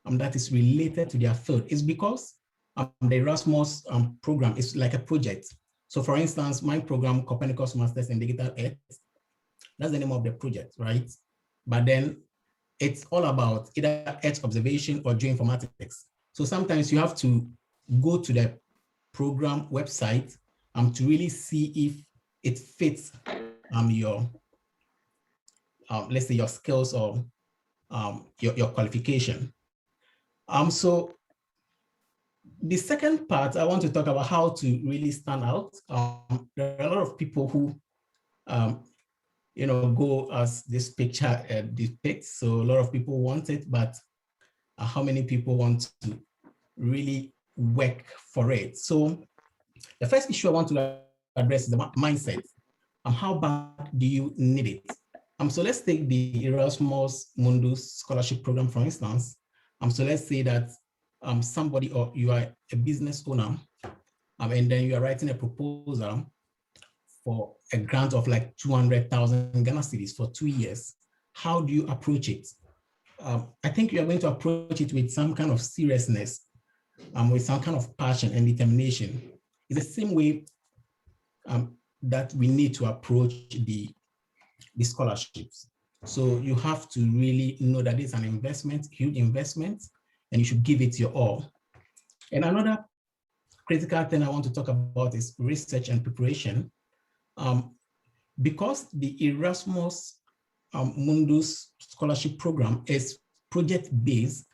that is related to their field. It's because the Erasmus program is like a project. So for instance, my program, Copernicus Masters in Digital Earth, that's the name of the project, right? But then it's all about either Earth observation or geoinformatics. So sometimes you have to go to the program website to really see if it fits your, let's say your skills or your qualification. So the second part, I want to talk about how to really stand out. There are a lot of people who, go as this picture depicts. So a lot of people want it, but how many people want to really work for it? So the first issue I want to address is the mindset. How bad do you need it? So let's take the Erasmus Mundus Scholarship Program, for instance. So let's say that somebody, or you are a business owner, and then you are writing a proposal for a grant of like 200,000 Ghana cedis for 2 years. How do you approach it? I think you are going to approach it with some kind of seriousness, with some kind of passion and determination. It's the same way that we need to approach the scholarships. So you have to really know that it's an investment, huge investment, and you should give it your all. And another critical thing I want to talk about is research and preparation. Because the Erasmus Mundus Scholarship Program is project-based,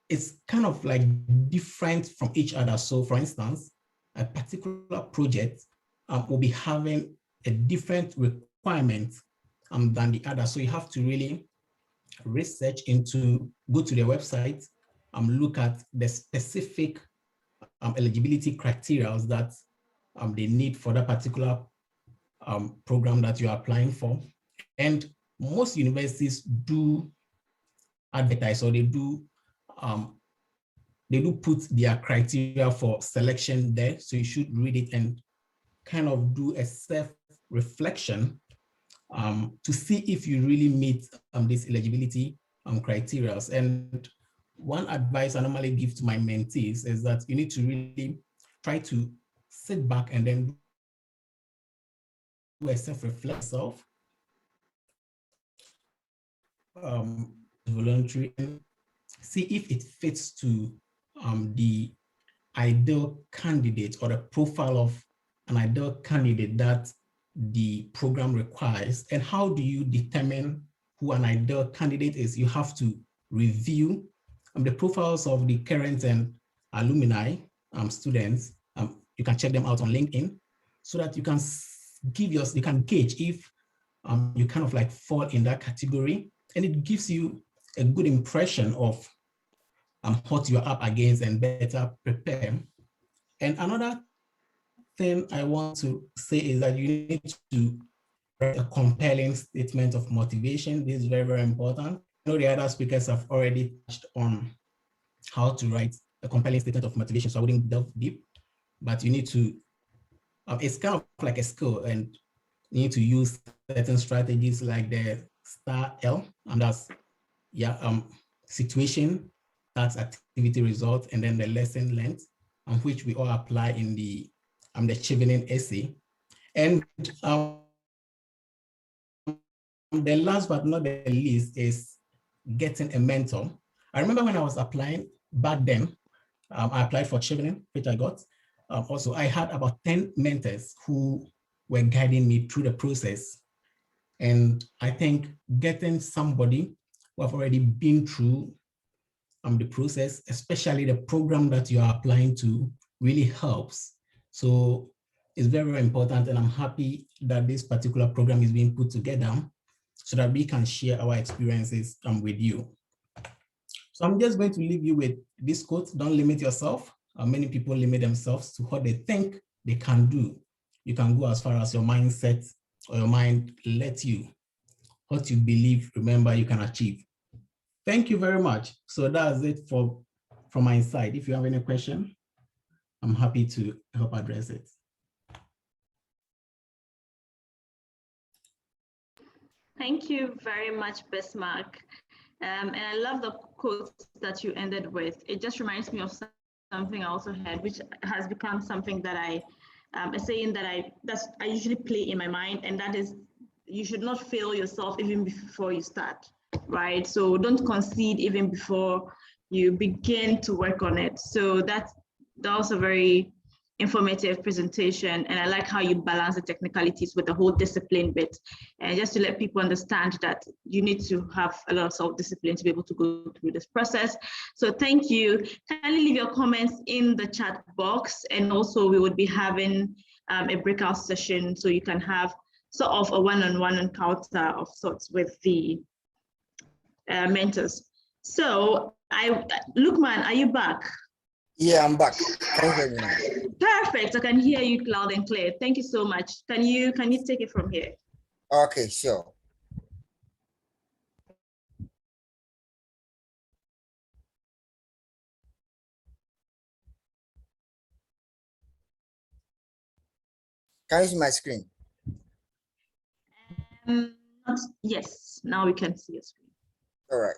it's kind of like different from each other. So for instance, a particular project will be having a different requirement than the other. So you have to really research into, go to their website, look at the specific eligibility criteria that they need for that particular program that you are applying for. And most universities do advertise, or they do put their criteria for selection there. So you should read it and kind of do a self-reflection to see if you really meet these eligibility criteria. And one advice I normally give to my mentees is that you need to really try to sit back and then do a self-reflection, voluntary, and see if it fits to the ideal candidate or the profile of an ideal candidate that the program requires. And how do you determine who an ideal candidate is? You have to review the profiles of the current and alumni students. You can check them out on LinkedIn so that you can you can gauge if you kind of like fall in that category, and it gives you a good impression of what you're up against and better prepare. And another thing I want to say is that you need to write a compelling statement of motivation. This is very, very important. I know the other speakers have already touched on how to write a compelling statement of motivation, so I wouldn't delve deep, but you need to, it's kind of like a skill, and you need to use certain strategies like the STAR-L, and that's, situation, task, activity, result, and then the lesson learned, which we all apply in the Chevening essay. And the last but not the least is getting a mentor. I remember when I was applying back then, I applied for Chevening, which I got. Also, I had about 10 mentors who were guiding me through the process. And I think getting somebody who have already been through the process, especially the program that you are applying to, really helps. So it's very, very important, and I'm happy that this particular program is being put together so that we can share our experiences with you. So I'm just going to leave you with this quote: don't limit yourself. Many people limit themselves to what they think they can do. You can go as far as your mindset or your mind lets you. What you believe, remember, you can achieve. Thank you very much. So that's it from my side. If you have any question, I'm happy to help address it. Thank you very much, Bismarck. And I love the quote that you ended with. It just reminds me of something I also had, which has become something that a saying that I usually play in my mind, and that is, you should not fail yourself even before you start, right? So don't concede even before you begin to work on it. So that was a very informative presentation, and I like how you balance the technicalities with the whole discipline bit, and just to let people understand that you need to have a lot of self-discipline to be able to go through this process. So thank you. Kindly leave your comments in the chat box, and also we would be having a breakout session, so you can have sort of a one-on-one encounter of sorts with the mentors. So Lukman, are you back? Yeah, I'm back. Can you hear me now? Perfect. I can hear you loud and clear. Thank you so much. Can you take it from here? Okay, sure. Can you see my screen? Yes, now we can see your screen. All right.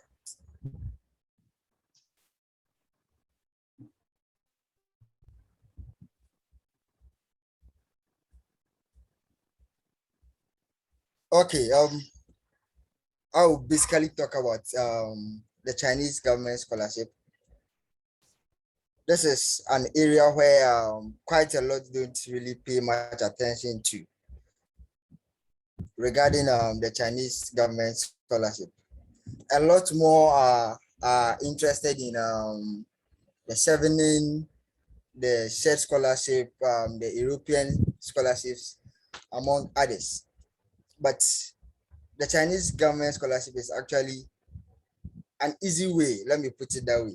Okay, I will basically talk about the Chinese government scholarship. This is an area where quite a lot don't really pay much attention to regarding the Chinese government scholarship. A lot more are interested in the Chevening, the Shared Scholarship, the European scholarships, among others. But the Chinese government scholarship is actually an easy way, let me put it that way.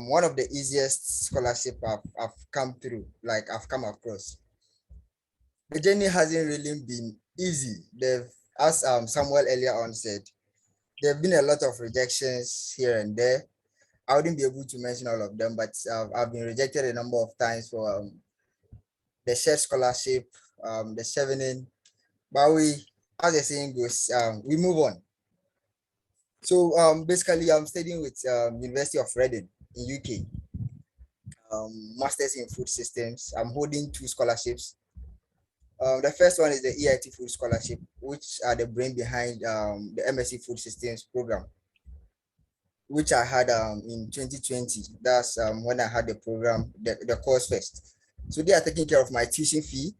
One of the easiest scholarship I've come through, like I've come across. The journey hasn't really been easy. As Samuel earlier on said, there have been a lot of rejections here and there. I wouldn't be able to mention all of them, but I've been rejected a number of times for the shared scholarship, the Chevening, but as the saying goes, we move on. So basically, I'm studying with University of Reading in UK, Masters in Food Systems. I'm holding 2 scholarships. The first one is the EIT Food Scholarship, which are the brain behind the MSc Food Systems program, which I had in 2020. That's when I had the program, the course first. So they are taking care of my tuition fee.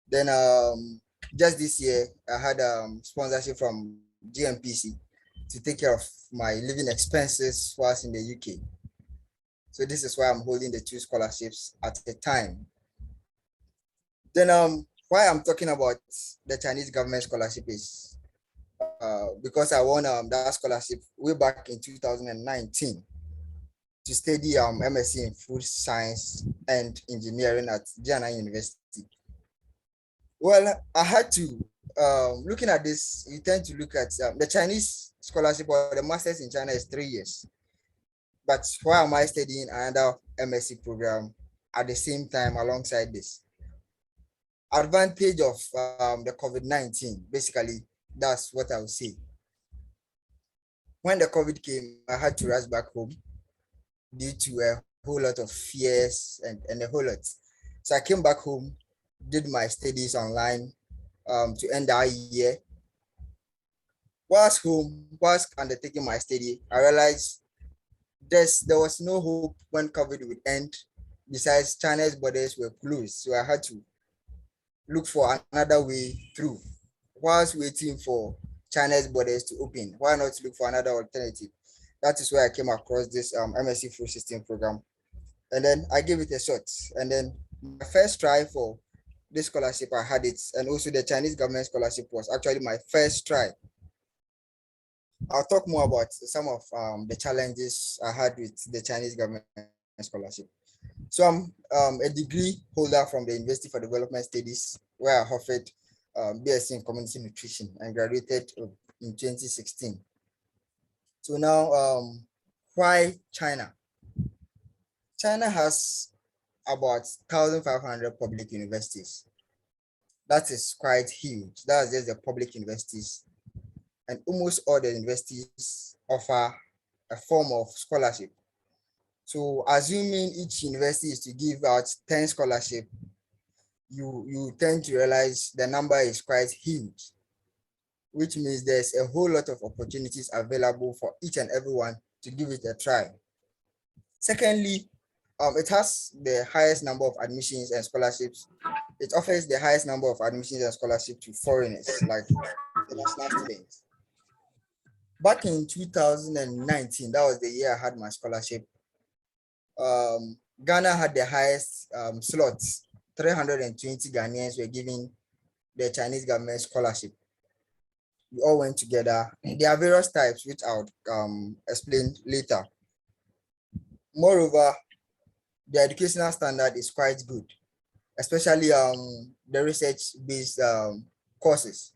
Then just this year, I had sponsorship from GMPC to take care of my living expenses whilst in the UK. So this is why I'm holding the 2 scholarships at the time. Then why I'm talking about the Chinese government scholarship is because I won that scholarship way back in 2019 to study MSc in Food Science and Engineering at Jiannan University. Well, I had to, looking at this, you tend to look at the Chinese scholarship or the Masters in China is 3 years. But why am I studying another MSc program at the same time alongside this? Advantage of the COVID-19, basically, that's what I would say. When the COVID came, I had to rush back home due to a whole lot of fears and a whole lot. So I came back home, did my studies online to end that year. Whilst home, whilst undertaking my study, I realized there was no hope when COVID would end. Besides, China's borders were closed, so I had to look for another way through. Whilst waiting for China's borders to open, why not look for another alternative? That is where I came across this MSc Food System program. And then I gave it a shot. And then my first try for this scholarship, I had it. And also the Chinese government scholarship was actually my first try. I'll talk more about some of the challenges I had with the Chinese government scholarship. So I'm a degree holder from the University for Development Studies, where I offered BSc in Community Nutrition and graduated in 2016. So now, why China? China has about 1,500 public universities. That is quite huge. That's just the public universities. And almost all the universities offer a form of scholarship. So assuming each university is to give out 10 scholarships, you tend to realize the number is quite huge, which means there's a whole lot of opportunities available for each and everyone to give it a try. Secondly, it has the highest number of admissions and scholarships. It offers the highest number of admissions and scholarships to foreigners, like international students. Back in 2019, that was the year I had my scholarship. Ghana had the highest slots. 320 Ghanaians were given the Chinese government scholarship. We all went together. There are various types, which I'll explain later. Moreover, the educational standard is quite good, especially the research-based courses.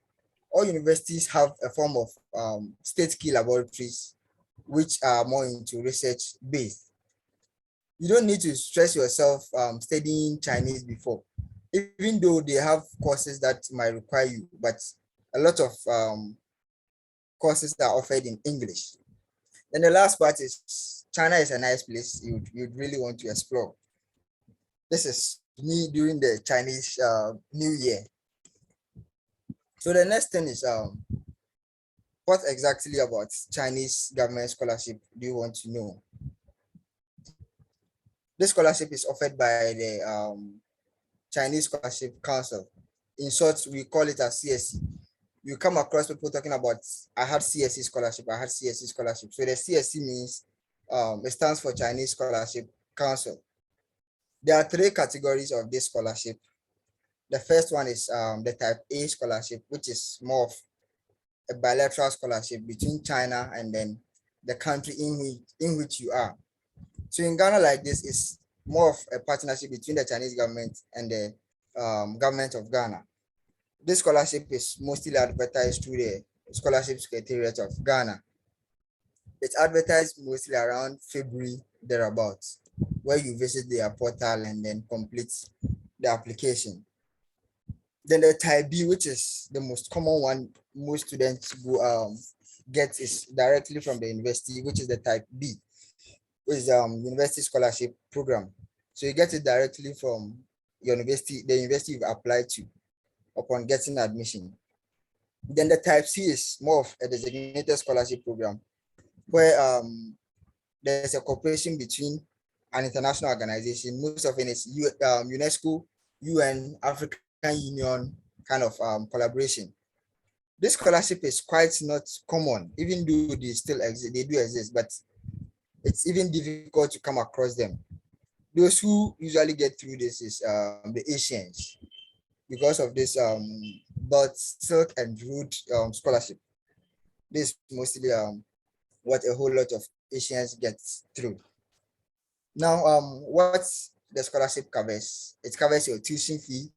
All universities have a form of state key laboratories, which are more into research-based. You don't need to stress yourself studying Chinese before, even though they have courses that might require you, but a lot of courses are offered in English. Then the last part is China is a nice place you'd really want to explore. This is me during the Chinese New Year. So the next thing is what exactly about Chinese government scholarship do you want to know? This scholarship is offered by the Chinese Scholarship Council. In short, we call it a CSC. You come across people talking about, I had CSC scholarship, I had CSC scholarship. So the CSC means, it stands for Chinese Scholarship Council. There are 3 categories of this scholarship. The first one is the type A scholarship, which is more of a bilateral scholarship between China and then the country in which you are. So in Ghana, like this, is more of a partnership between the Chinese government and the government of Ghana. This scholarship is mostly advertised through the Scholarship Secretariat of Ghana. It's advertised mostly around February, thereabouts, where you visit their portal and then complete the application. Then the type B, which is the most common one most students go get, is directly from the university, which is the type B, which is university scholarship program. So you get it directly from your university, the university you've applied to upon getting admission. Then the type C is more of a designated scholarship program, where there's a cooperation between an international organization. Most of it is UNESCO, UN, African Union kind of collaboration. This scholarship is quite not common, even though they still exist, they do exist, but it's even difficult to come across them. Those who usually get through this is the Asians, because of this Belt, Silk and Road scholarship. This is mostly what a whole lot of Asians get through. Now, what the scholarship covers, it covers your tuition fee,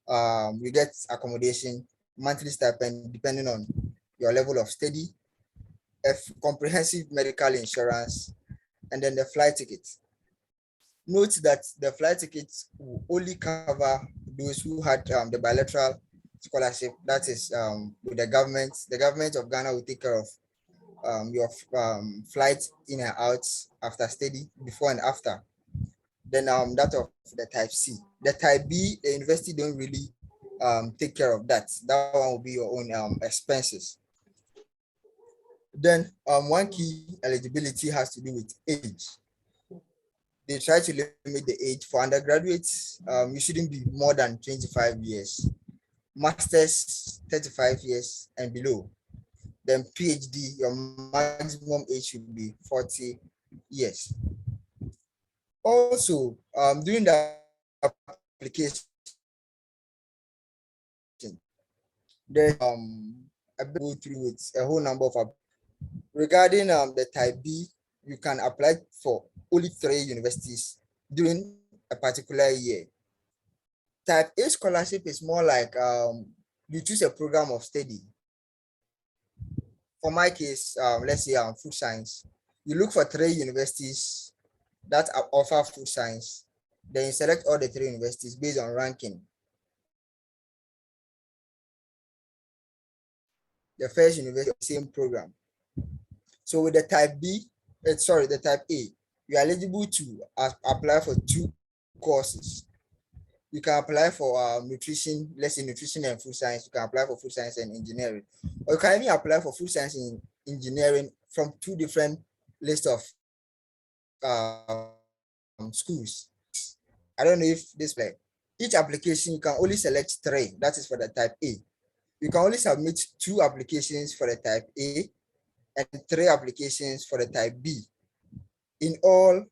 you get accommodation, monthly stipend, depending on your level of study, a comprehensive medical insurance, and then the flight tickets. Note that the flight tickets will only cover those who had the bilateral scholarship, that is with the government. The government of Ghana will take care of your flight in and out after study, before and after. Then that of the type C. The type B, the university don't really take care of that. That one will be your own expenses. Then one key eligibility has to do with age. They try to limit the age for undergraduates. You shouldn't be more than 25 years. Masters, 35 years and below. Then PhD, your maximum age should be 40 years. Also, during the application, there's I go through it a whole number of regarding the type B, you can apply for only 3 universities during a particular year. Type A scholarship is more like you choose a program of study. For my case, let's say food science, you look for 3 universities that offer food science. Then you select all the 3 universities based on ranking. The first university, same program. So with the type B, the type A, you are eligible to apply for 2 courses. you can apply for nutrition, let's say nutrition and food science. You can apply for food science and engineering, or you can even apply for food science and engineering from 2 different lists of schools. I don't know if this way. Each application you can only select 3. That is for the type A. You can only submit 2 applications for the type A and 3 applications for the type B. In all,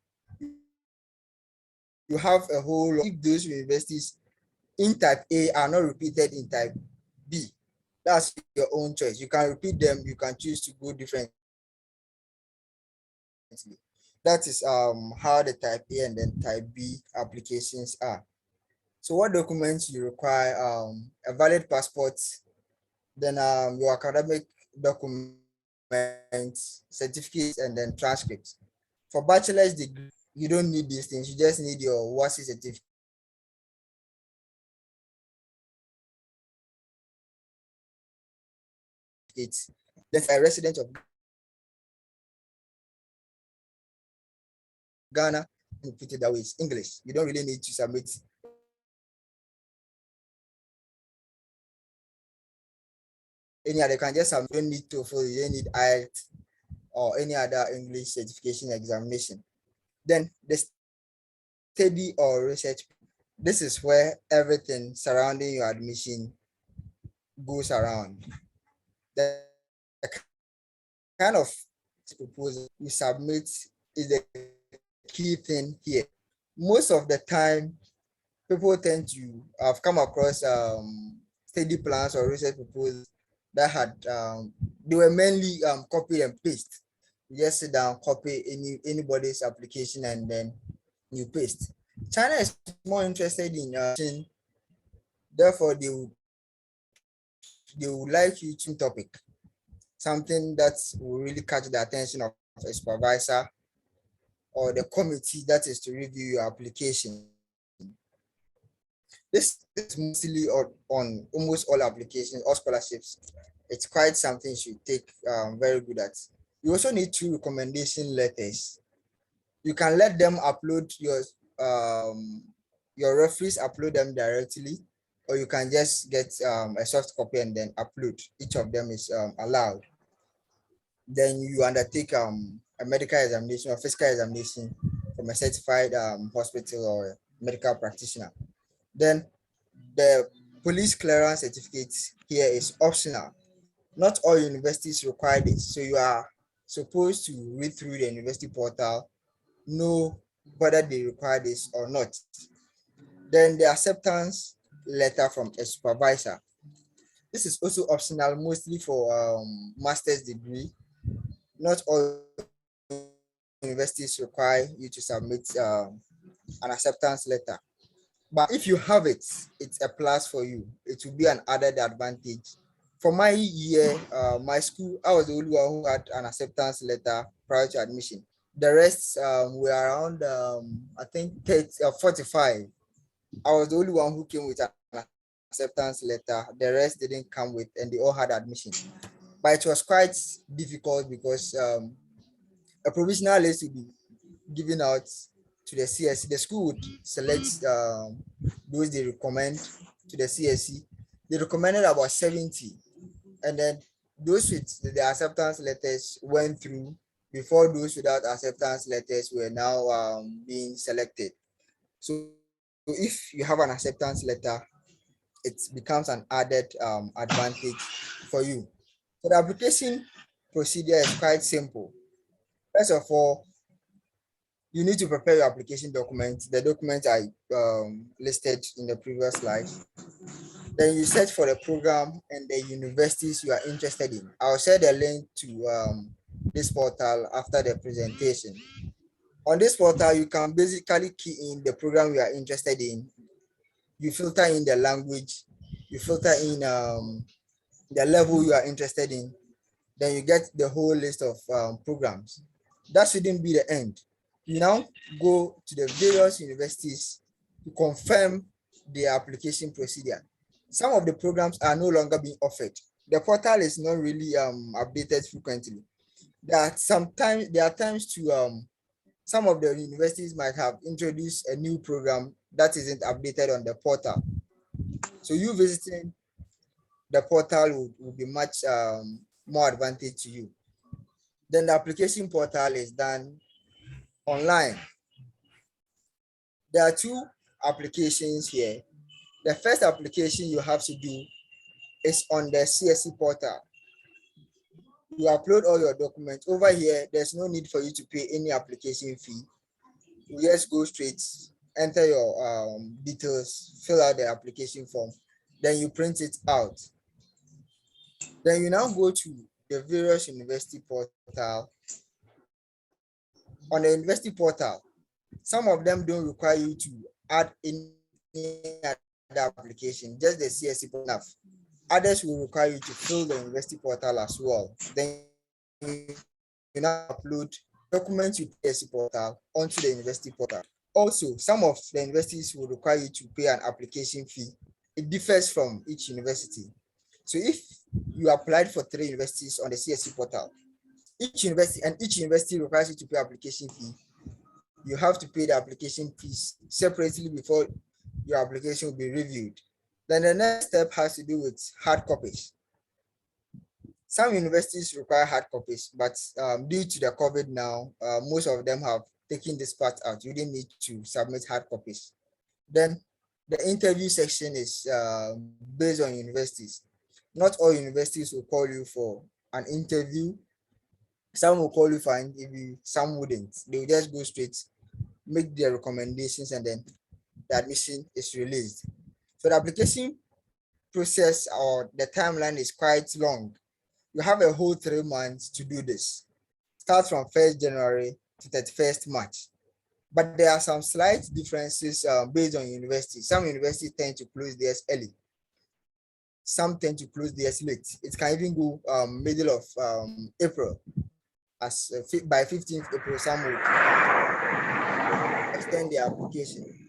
you have a whole lot. If those universities in type A are not repeated in type B, that's your own choice. You can repeat them, you can choose to go differently. That is how the type A and then type B applications are. So what documents you require? A valid passport, then your academic documents, certificates, and then transcripts. For bachelor's degree, you don't need these things. You just need your WASI certificate. That's a resident of Ghana, and put it that way, it's English. You don't really need to submit any other. You can just submit. You don't need TOEFL, you don't need IELTS or any other English certification examination. Then the study or research. This is where everything surrounding your admission goes around. The kind of proposal you submit is the key thing here. Most of the time, people tend to have come across study plans or research proposals that had they were mainly copy and paste. You just sit down, copy anybody's application, and then you paste. China is more interested in therefore they would like you to topic, something that will really catch the attention of a supervisor or the committee that is to review your application. This is mostly on almost all applications or scholarships. It's quite something you should take very good at. You also need 2 recommendation letters. You can let them upload your referees upload them directly, or you can just get a soft copy and then upload. Each of them is allowed. Then you undertake a medical examination or physical examination from a certified hospital or medical practitioner. Then the police clearance certificate here is optional. Not all universities require this, so you are supposed to read through the university portal, know whether they require this or not. Then the acceptance letter from a supervisor. This is also optional, mostly for master's degree. Not all universities require you to submit an acceptance letter. But if you have it, it's a plus for you. It will be an added advantage. For my year, my school, I was the only one who had an acceptance letter prior to admission. The rest were around, I think, 45. I was the only one who came with an acceptance letter. The rest didn't come with, and they all had admission. But it was quite difficult because a provisional list would be given out to the CSC. The school would select those they recommend to the CSC. They recommended about 70, and then those with the acceptance letters went through before those without acceptance letters were now being selected. So if you have an acceptance letter, it becomes an added advantage for you. So the application procedure is quite simple. First of all, you need to prepare your application documents. The documents are listed in the previous slide. Then you search for the program and the universities you are interested in. I'll share the link to this portal after the presentation. On this portal, you can basically key in the program you are interested in. You filter in the language, you filter in the level you are interested in. Then you get the whole list of programs. That shouldn't be the end. You now go to the various universities to confirm the application procedure. Some of the programs are no longer being offered. The portal is not really updated frequently. There are times to some of the universities might have introduced a new program that isn't updated on the portal. So you visiting the portal will be much more advantage to you. Then the application portal is done online. There are two applications here. The first application you have to do is on the CSC portal. You upload all your documents. Over here, there's no need for you to pay any application fee. You just go straight, enter your details, fill out the application form, then you print it out. Then you now go to the various university portal. On the university portal, some of them don't require you to add any other application, just the CSC portal. Others will require you to fill the university portal as well. Then you now upload documents you CSC portal onto the university portal. Also, some of the universities will require you to pay an application fee. It differs from each university. So if you applied for 3 universities on the CSC portal, each university requires you to pay application fee. You have to pay the application fees separately before your application will be reviewed. Then the next step has to do with hard copies. Some universities require hard copies, but due to the COVID now, most of them have taken this part out. You didn't need to submit hard copies. Then the interview section is based on universities. Not all universities will call you for an interview. Some will call you for an interview, some wouldn't. They will just go straight, make their recommendations, and then the admission is released. So the application process or the timeline is quite long. You have a whole 3 months to do this. Start from 1st January to 31st March. But there are some slight differences based on universities. Some universities tend to close theirs early. Some tend to close theirs late. It can even go middle of April. As by 15th April, some will extend their application.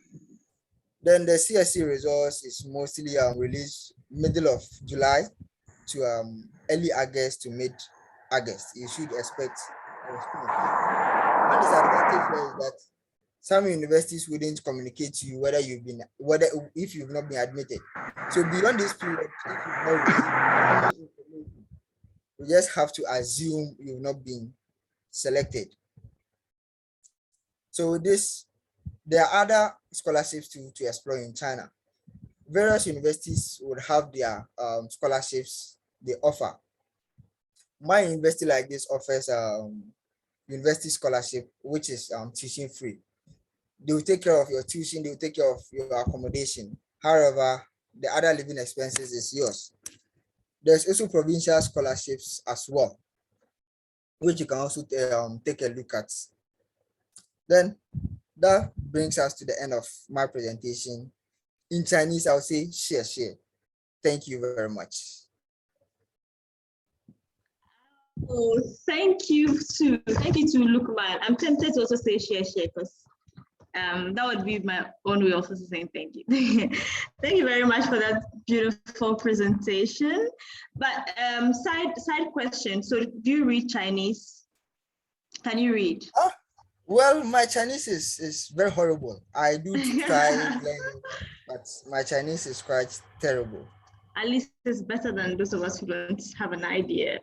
Then the CSC results is mostly released middle of July to early August to mid-August. You should expect a response. One disadvantage is that some universities wouldn't communicate to you if you've not been admitted. So beyond this period, if you've not received information, you just have to assume you've not been selected. So there are other scholarships to explore in China. Various universities would have their scholarships they offer. My university like this offers university scholarship, which is tuition free. They will take care of your tuition, they will take care of your accommodation. However, the other living expenses is yours. There's also provincial scholarships as well, which you can also take a look at. Then that brings us to the end of my presentation. In Chinese, I'll say share. Thank you very much. Oh, thank you to Lukman. I'm tempted to also say share because that would be my own way of also saying thank you. Thank you very much for that beautiful presentation. But side question. So do you read Chinese? Can you read? Well, my Chinese is very horrible. I do try learning, but my Chinese is quite terrible. At least it's better than those of us who don't have an idea.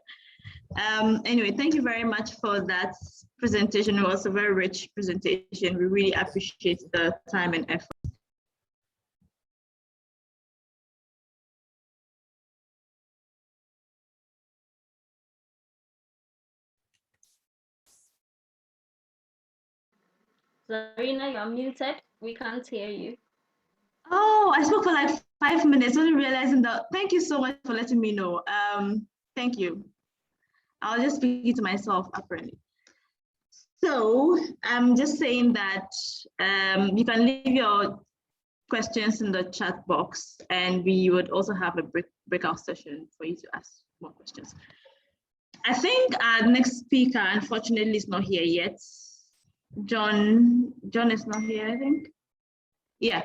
Anyway, thank you very much for that presentation. It was a very rich presentation. We really appreciate the time and effort. Zarina, you're muted. We can't hear you. Oh, I spoke for like 5 minutes, only realizing that. Thank you so much for letting me know. Thank you. I'll just speak to myself apparently. So I'm just saying that you can leave your questions in the chat box, and we would also have a breakout session for you to ask more questions. I think our next speaker, unfortunately, is not here yet. John is not here, I think. Yeah,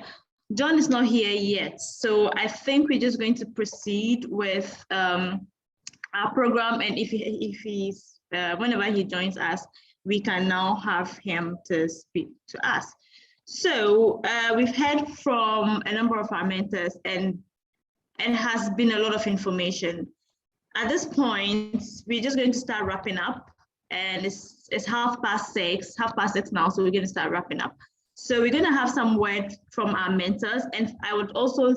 John is not here yet. So I think we're just going to proceed with our program, and if he's whenever he joins us, we can now have him to speak to us. So we've heard from a number of our mentors, and it has been a lot of information. At this point, we're just going to start wrapping up, and it's 6:30 now, so we're going to start wrapping up. So we're going to have some word from our mentors, and I would also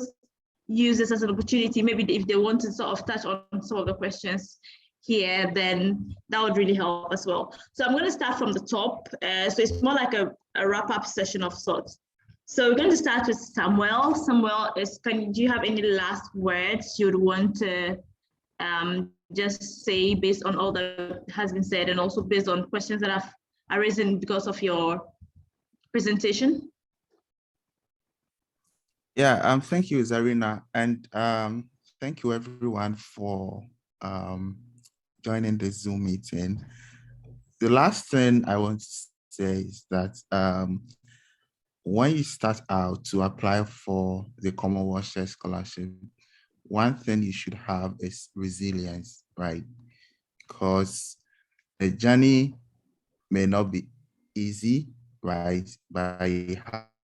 use this as an opportunity, maybe if they want to sort of touch on some of the questions here, then that would really help as well. So I'm going to start from the top. So it's more like a wrap-up session of sorts. So we're going to start with Samuel. Samuel, do you have any last words you'd want to just say based on all that has been said, and also based on questions that have arisen because of your presentation? Yeah, thank you, Zarina, and thank you everyone for joining this Zoom meeting. The last thing I want to say is that when you start out to apply for the Commonwealth Shared Scholarship, one thing you should have is resilience, right? Because the journey may not be easy, right? But you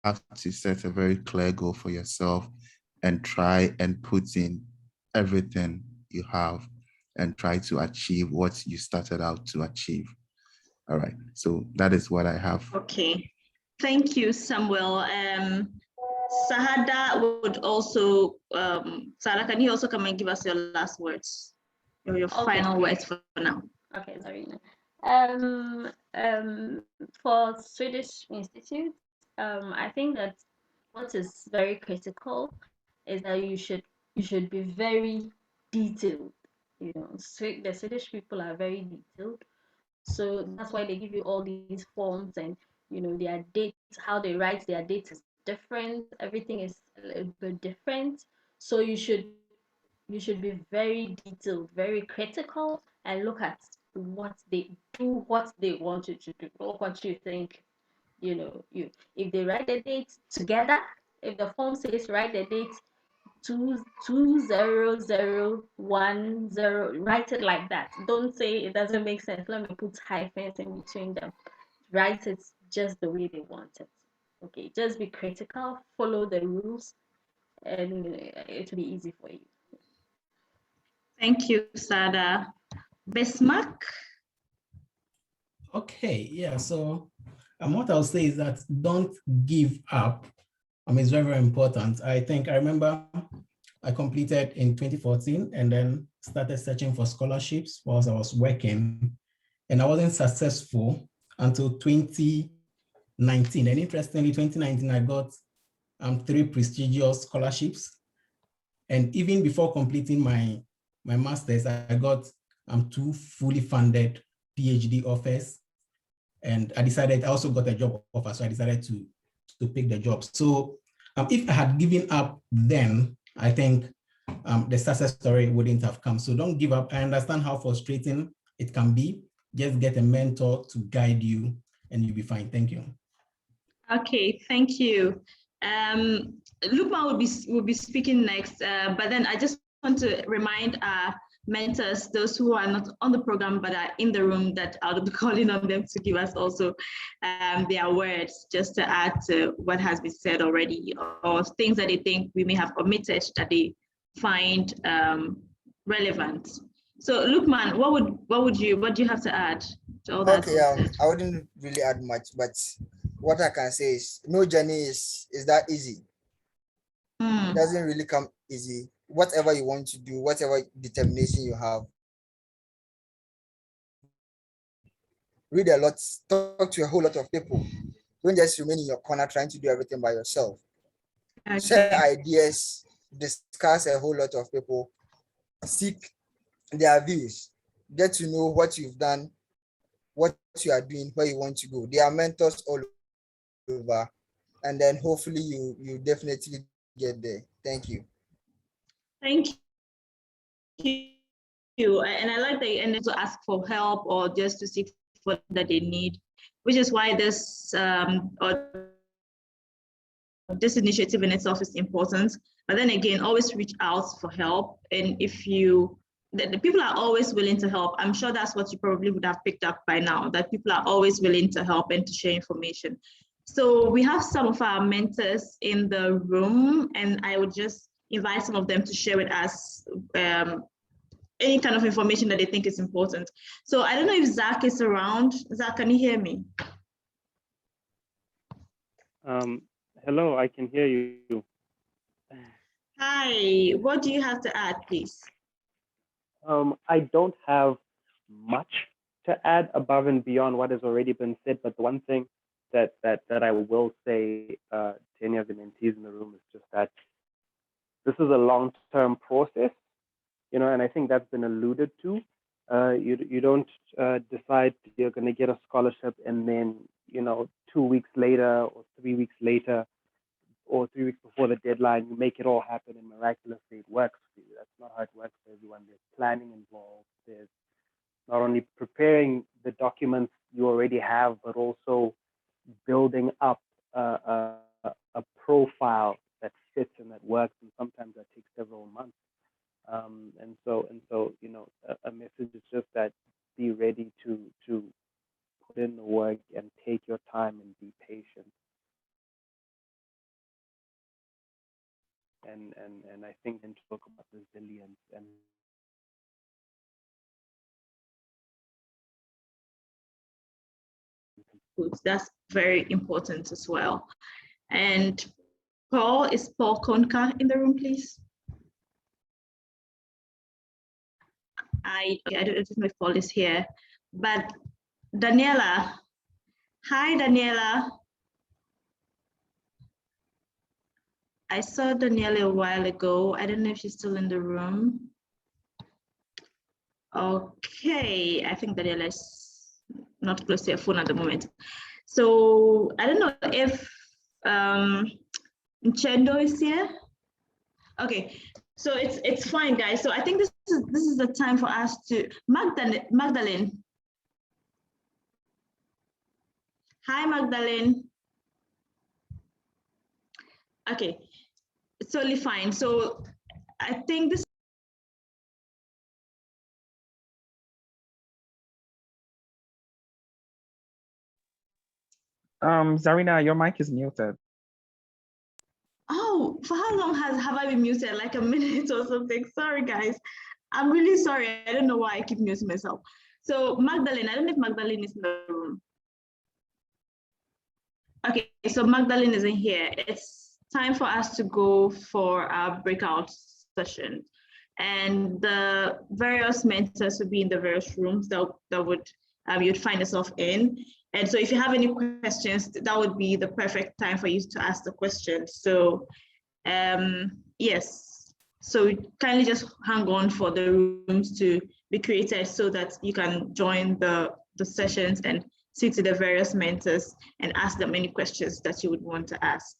have to set a very clear goal for yourself and try and put in everything you have and try to achieve what you started out to achieve. All right, so that is what I have. Okay, thank you, Samuel. Sahada would also, Sarah, can you also come and give us your last words, or your final words for now? Okay, Zarina. For Swedish Institute, I think that what is very critical is that you should be very detailed. You know, the Swedish people are very detailed, so that's why they give you all these forms, and you know their dates, how they write their dates is different. Everything is a little bit different, so you should be very detailed, very critical, and look at what they want you to do, not what you think. You know, if they write the dates together, if the form says write the date 20010, write it like that. Don't say it doesn't make sense, let me put hyphens in between them. Write it just the way they want it. Okay, just be critical, follow the rules, and it'll be easy for you. Thank you, Sada. Bismarck? Okay, yeah, so what I'll say is that don't give up. It's very, very important. I remember I completed in 2014 and then started searching for scholarships whilst I was working, and I wasn't successful until 2019. And interestingly, 2019, I got 3 prestigious scholarships. And even before completing my master's, I got 2 fully funded PhD offers. And I also got a job offer, so I decided to pick the job. So if I had given up then, I think the success story wouldn't have come. So don't give up. I understand how frustrating it can be. Just get a mentor to guide you and you'll be fine. Thank you. Okay, thank you. Lukman will be speaking next, but then I just want to remind our mentors, those who are not on the program but are in the room, that I'll be calling on them to give us also their words, just to add to what has been said already, or things that they think we may have omitted that they find relevant. So Lukman, what do you have to add to all that? Okay, I wouldn't really add much, but what I can say is no journey is that easy. It doesn't really come easy. Whatever you want to do, whatever determination you have, read a lot, talk to a whole lot of people. Don't just remain in your corner trying to do everything by yourself. Okay. Share ideas, discuss a whole lot of people, seek their views, get to know what you've done, what you are doing, where you want to go. There are mentors all over, and then hopefully you definitely get there. Thank you. Thank you. And I like that you ended to ask for help or just to seek what that they need, which is why this initiative in itself is important. But then again, always reach out for help. And if the people are always willing to help. I'm sure that's what you probably would have picked up by now, that people are always willing to help and to share information. So we have some of our mentors in the room, and I would just invite some of them to share with us any kind of information that they think is important. So I don't know if Zach is around. Zach, can you hear me? Hello, I can hear you. Hi, what do you have to add, please? I don't have much to add above and beyond what has already been said, but the one thing that I will say to any of the mentees in the room is just that this is a long-term process, you know, and I think that's been alluded to. You don't decide you're going to get a scholarship and then, you know, 2 weeks later or 3 weeks later or 3 weeks before the deadline, you make it all happen and miraculously it works for you. That's not how it works for everyone. There's planning involved. There's not only preparing the documents you already have, but also building up a profile that fits and that works. And sometimes that takes several months. And so, you know, a message is just that be ready to put in the work and take your time and be patient. And I think then talk about resilience and that's very important as well. And Paul, is Paul Konka in the room, please? I don't know if Paul is here, but Daniela. Hi, Daniela. I saw Daniela a while ago. I don't know if she's still in the room. Okay, I think Daniela is not close to her phone at the moment. So I don't know if Nchendo is here. Okay, so it's fine, guys. So I think this is the time for us to Magdalene. Hi, Magdalene. Okay, it's totally fine. So I think this. Zarina, your mic is muted. Oh, for how long have I been muted? Like a minute or something? Sorry, guys. I'm really sorry. I don't know why I keep muting myself. So Magdalene, I don't know if Magdalene is in the room. Okay, so Magdalene isn't here. It's time for us to go for our breakout session. And the various mentors will be in the various rooms that would you'd find yourself in. And so if you have any questions, that would be the perfect time for you to ask the questions. So yes, so kindly just hang on for the rooms to be created so that you can join the sessions and speak to the various mentors and ask them any questions that you would want to ask.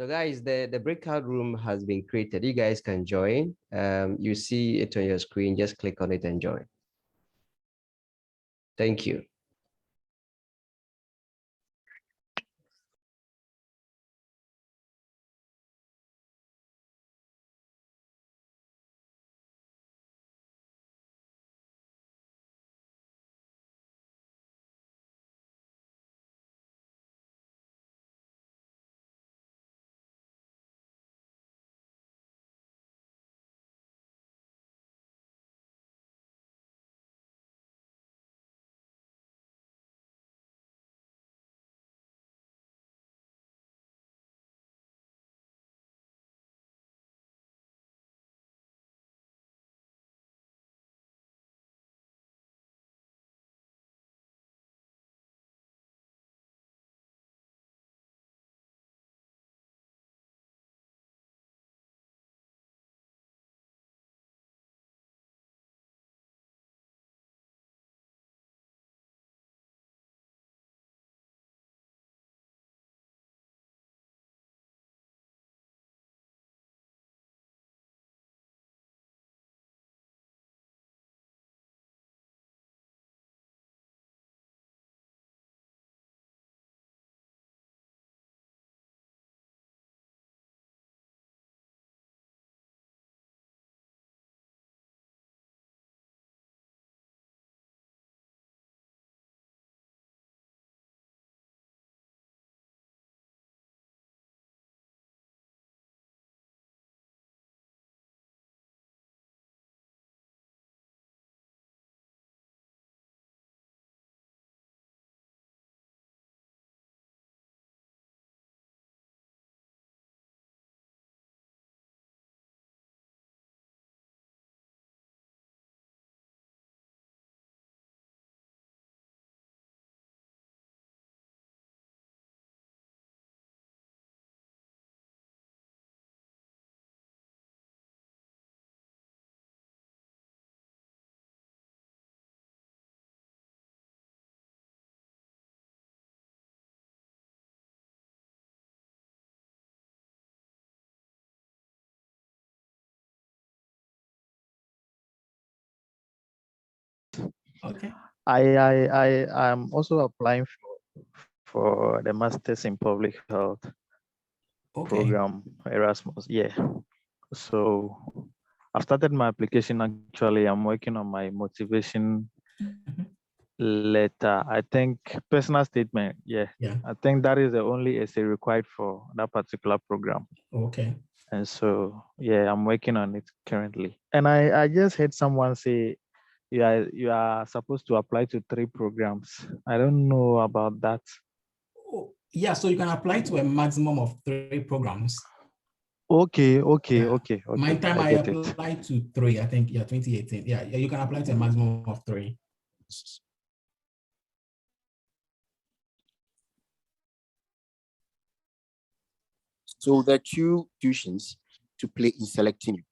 So guys, the breakout room has been created. You guys can join. You see it on your screen. Just click on it and join. Thank you. Okay. I am also applying for the Masters in Public Health program, Erasmus. Yeah. So I've started my application actually. I'm working on my motivation letter. I think personal statement. Yeah. I think that is the only essay required for that particular program. Okay. And so yeah, I'm working on it currently. And I just heard someone say you are supposed to apply to 3 programs. I don't know about that. Oh, yeah, so you can apply to a maximum of 3 programs. Okay. My time I get it. applied to 3, I think, 2018. Yeah, you can apply to a maximum of 3. So there are 2 tuitions to play in selecting you.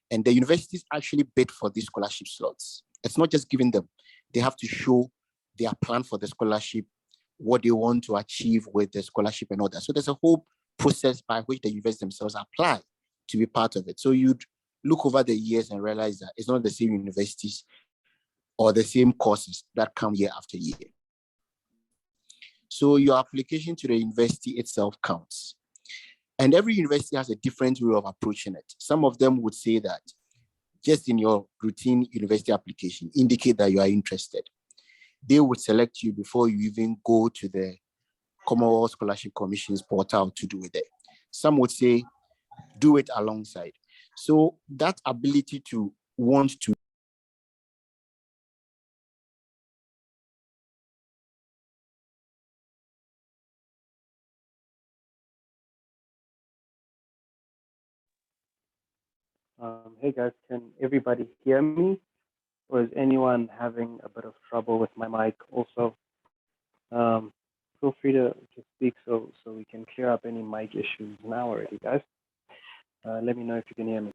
And the universities actually bid for these scholarship slots. It's not just giving them, they have to show their plan for the scholarship, what they want to achieve with the scholarship and all that. So there's a whole process by which the universities themselves apply to be part of it. So you'd look over the years and realize that it's not the same universities or the same courses that come year after year. So your application to the university itself counts. And every university has a different way of approaching it. Some of them would say that just in your routine university application, indicate that you are interested. They would select you before you even go to the Commonwealth Scholarship Commission's portal to do it. Some would say, do it alongside. So that ability to want to Hey guys, can everybody hear me? Or is anyone having a bit of trouble with my mic also? Feel free to speak so we can clear up any mic issues now already, guys. Let me know if you can hear me.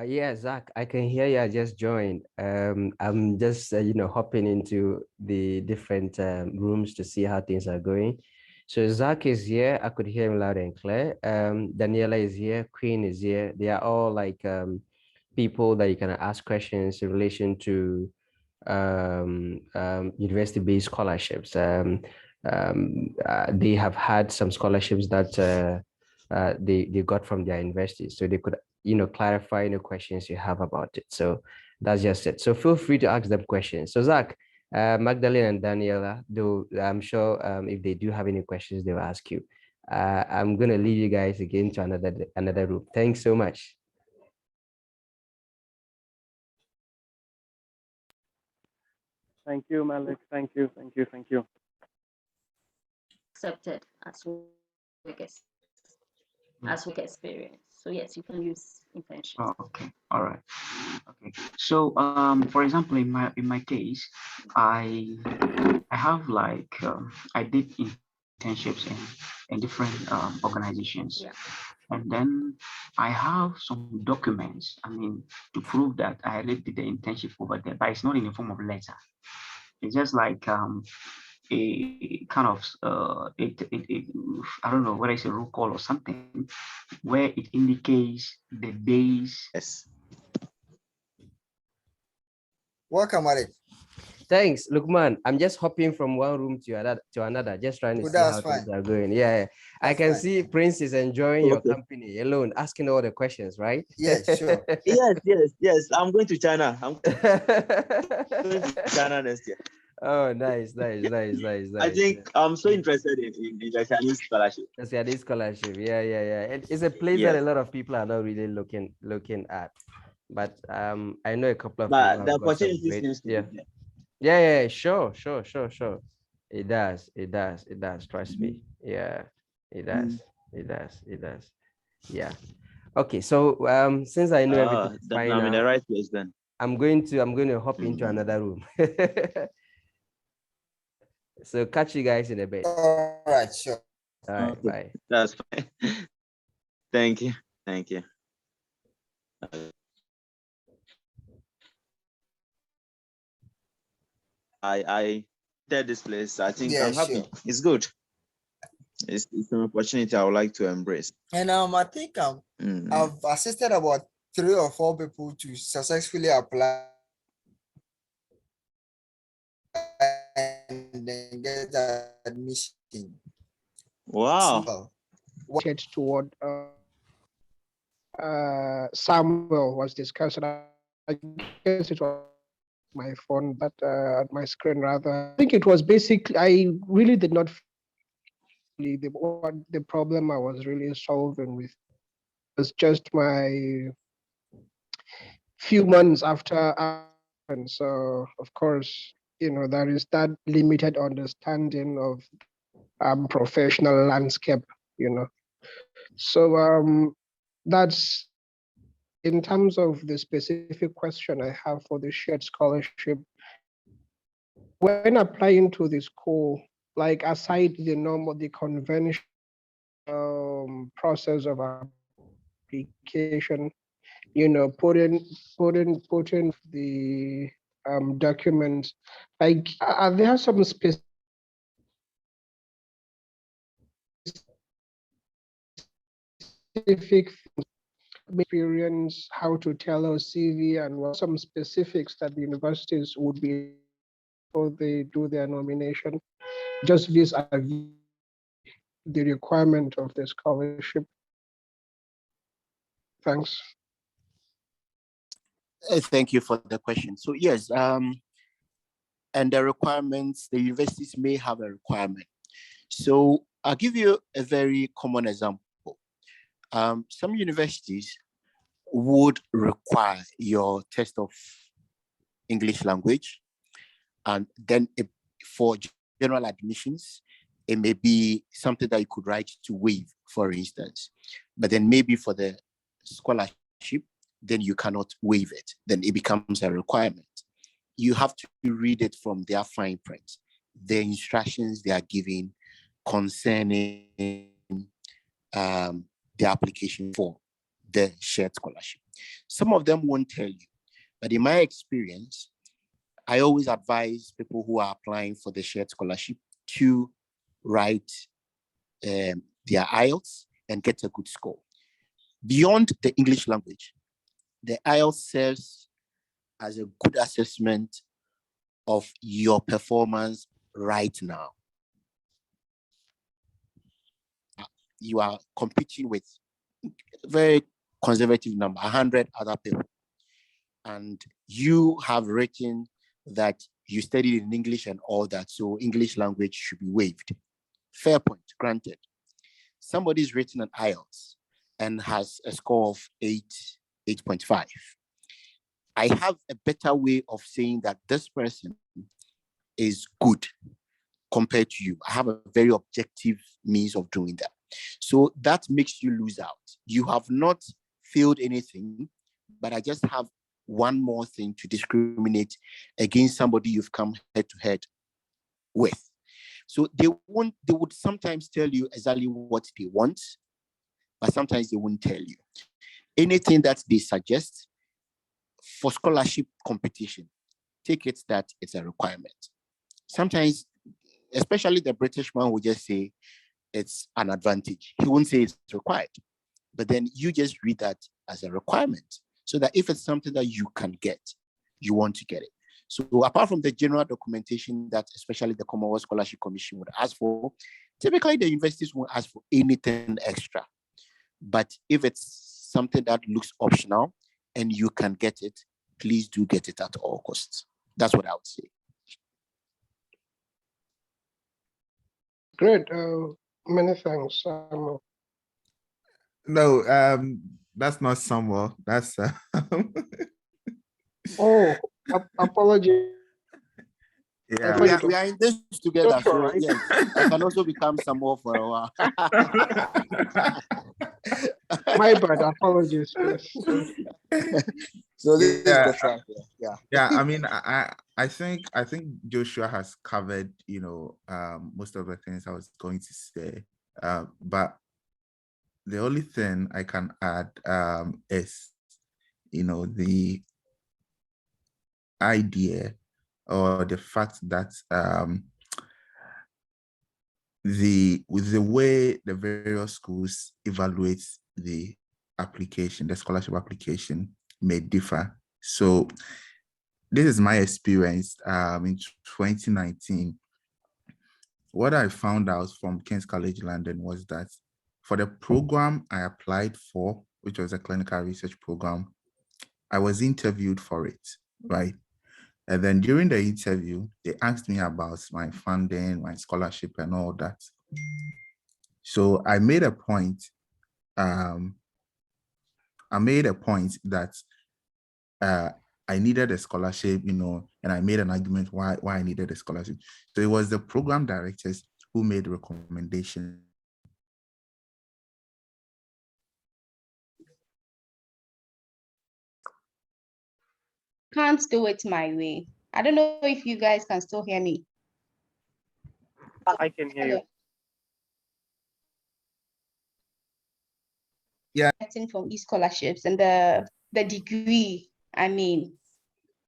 Yeah, Zach, I can hear you. I just joined. I'm just, hopping into the different rooms to see how things are going. So Zach is here. I could hear him loud and clear. Daniela is here. Queen is here. They are all like people that you can ask questions in relation to university-based scholarships. They have had some scholarships that they got from their universities, so they could clarify any questions you have about it. So that's just it. So feel free to ask them questions. So Zach, Magdalene and Daniela, though I'm sure if they do have any questions, they'll ask you. I'm gonna leave you guys again to another room. Thanks so much. Thank you, Malik. Thank you. Accepted as work experience. So yes, you can use internships. Oh, okay. All right. Okay. So for example, in my case, I have like I did internships in different organizations. Yeah. And then I have some documents, I mean, to prove that I really did the internship over there, but it's not in the form of letter. It's just like a kind of I don't know whether it's a roll call or something, where it indicates the days. Yes. Welcome, Malik. Thanks, Lukman. I'm just hopping from one room to another, just trying to see how things are going. Yeah, I can see Prince is enjoying your company alone, asking all the questions, right? Yes, sure. yes. I'm going to China. I'm going to China next year. Oh, nice. I think I'm so interested in the Chinese scholarship. The Chinese scholarship, yeah. It's a place that a lot of people are not really looking at. But I know a couple of people. The opportunity seems to be there. Yeah, sure. It does. Trust me. Yeah, it does. Yeah. Okay, so since I know everything is fine I'm in now, the right place then. I'm going to hop into another room. So catch you guys in a bit. All right, sure. All right, Okay. bye. That's fine. Thank you. I did this place. I think I'm happy. Sure. It's good. It's an opportunity I would like to embrace. And I think I've assisted about 3 or 4 people to successfully apply and then get admission. Wow. Toward Samuel was discussing. I guess it was my phone, but at my screen rather. I think it was basically, I really did not feel the problem I was really solving with. It was just my few months after, and so of course, there is that limited understanding of professional landscape, So that's in terms of the specific question I have for the shared scholarship. When applying to the school, like aside the conventional process of application, putting the documents, like are there some specific experience, how to tell our CV, and what some specifics that the universities would be before they do their nomination, just vis-a-vis the requirement of the scholarship? Thanks. Thank you for the question. So yes, and the requirements, the universities may have a requirement. So I'll give you a very common example. Some universities would require your test of English language, and then for general admissions, it may be something that you could write to waive, for instance. But then maybe for the scholarship, then you cannot waive it. Then it becomes a requirement. You have to read it from their fine print, the instructions they are giving concerning the application form. the shared scholarship. Some of them won't tell you, but in my experience, I always advise people who are applying for the shared scholarship to write their IELTS and get a good score. Beyond the English language, the IELTS serves as a good assessment of your performance right now. You are competing with a very conservative number, 100 other people. And you have written that you studied in English and all that, so English language should be waived. Fair point, granted. Somebody's written an IELTS and has a score of 8.5. I have a better way of saying that this person is good compared to you. I have a very objective means of doing that. So that makes you lose out. You have not failed anything, but I just have one more thing to discriminate against somebody you've come head to head with. So they would sometimes tell you exactly what they want, but sometimes they won't tell you. Anything that they suggest for scholarship competition, take it that it's a requirement. Sometimes, especially the British man will just say it's an advantage. He won't say it's required, but then you just read that as a requirement so that if it's something that you can get, you want to get it. So apart from the general documentation that especially the Commonwealth Scholarship Commission would ask for, typically the universities won't ask for anything extra. But if it's something that looks optional and you can get it, please do get it at all costs. That's what I would say. Great. Many thanks. No, that's not Samuel. That's Oh, apologies. yeah. We are in this together, Joshua, so right? yes, I can also become Samuel for a while. My bad. Apologies. Yes. So this is Yeah, the track. Yeah. yeah. I mean, I think Joshua has covered, most of the things I was going to say. But the only thing I can add is, the idea or the fact that with the way the various schools evaluate the application, the scholarship application may differ. So this is my experience in 2019. What I found out from King's College London was that for the program I applied for, which was a clinical research program, I was interviewed for it, right? And then during the interview, they asked me about my funding, my scholarship, and all that. So I made a point. I made a point that I needed a scholarship, and I made an argument why I needed a scholarship. So it was the program directors who made the recommendation. Can't do it my way. I don't know if you guys can still hear me. I can hear you. Yeah. Getting from these scholarships and the degree, I mean,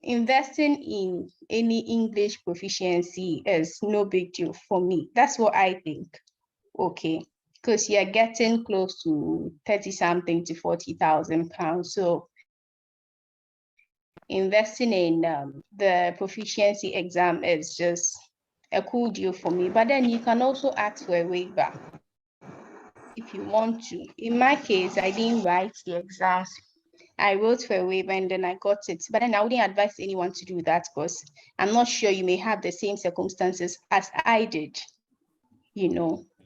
investing in any English proficiency is no big deal for me. That's what I think. Okay. Because you're getting close to 30-something to 40,000 pounds. So investing in the proficiency exam is just a cool deal for me. But then you can also ask for a waiver if you want to. In my case, I didn't write the exams. I wrote for a waiver and then I got it. But then I wouldn't advise anyone to do that because I'm not sure you may have the same circumstances as I did,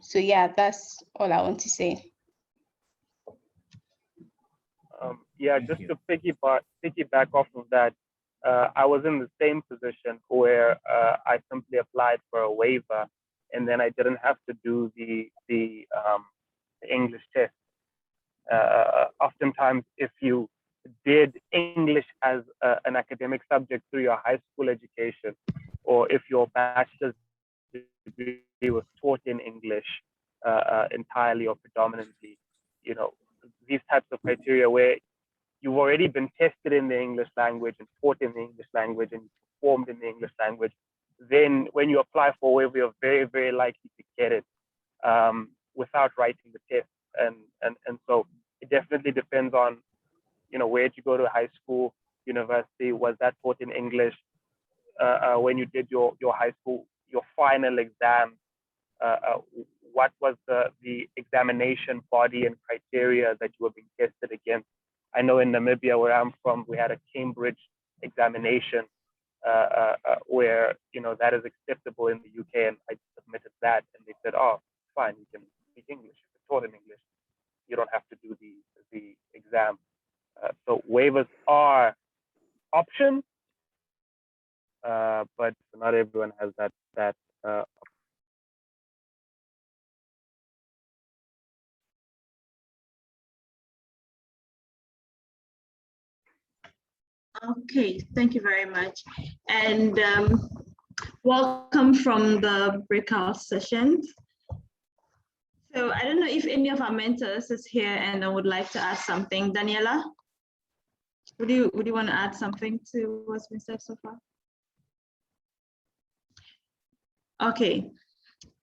So yeah, that's all I want to say. Just to piggyback off of that, I was in the same position where I simply applied for a waiver, and then I didn't have to do the English test. Oftentimes, if you did English as an academic subject through your high school education, or if your bachelor's degree was taught in English entirely or predominantly, these types of criteria where you've already been tested in the English language and taught in the English language and performed in the English language, then when you apply for a waiver, you're very, very likely to get it without writing the test. And so it definitely depends on, where did you go to high school, university, was that taught in English? When you did your high school, your final exam, what was the examination body and criteria that you were being tested against? I know in Namibia, where I'm from, we had a Cambridge examination where, that is acceptable in the UK, and I submitted that, and they said, oh, fine, you can speak English. If it's taught in English, you don't have to do the exam. So waivers are option, but not everyone has that Okay, thank you very much. And welcome from the breakout session. So I don't know if any of our mentors is here and would like to add something. Daniela, would you want to add something to what's been said so far? Okay,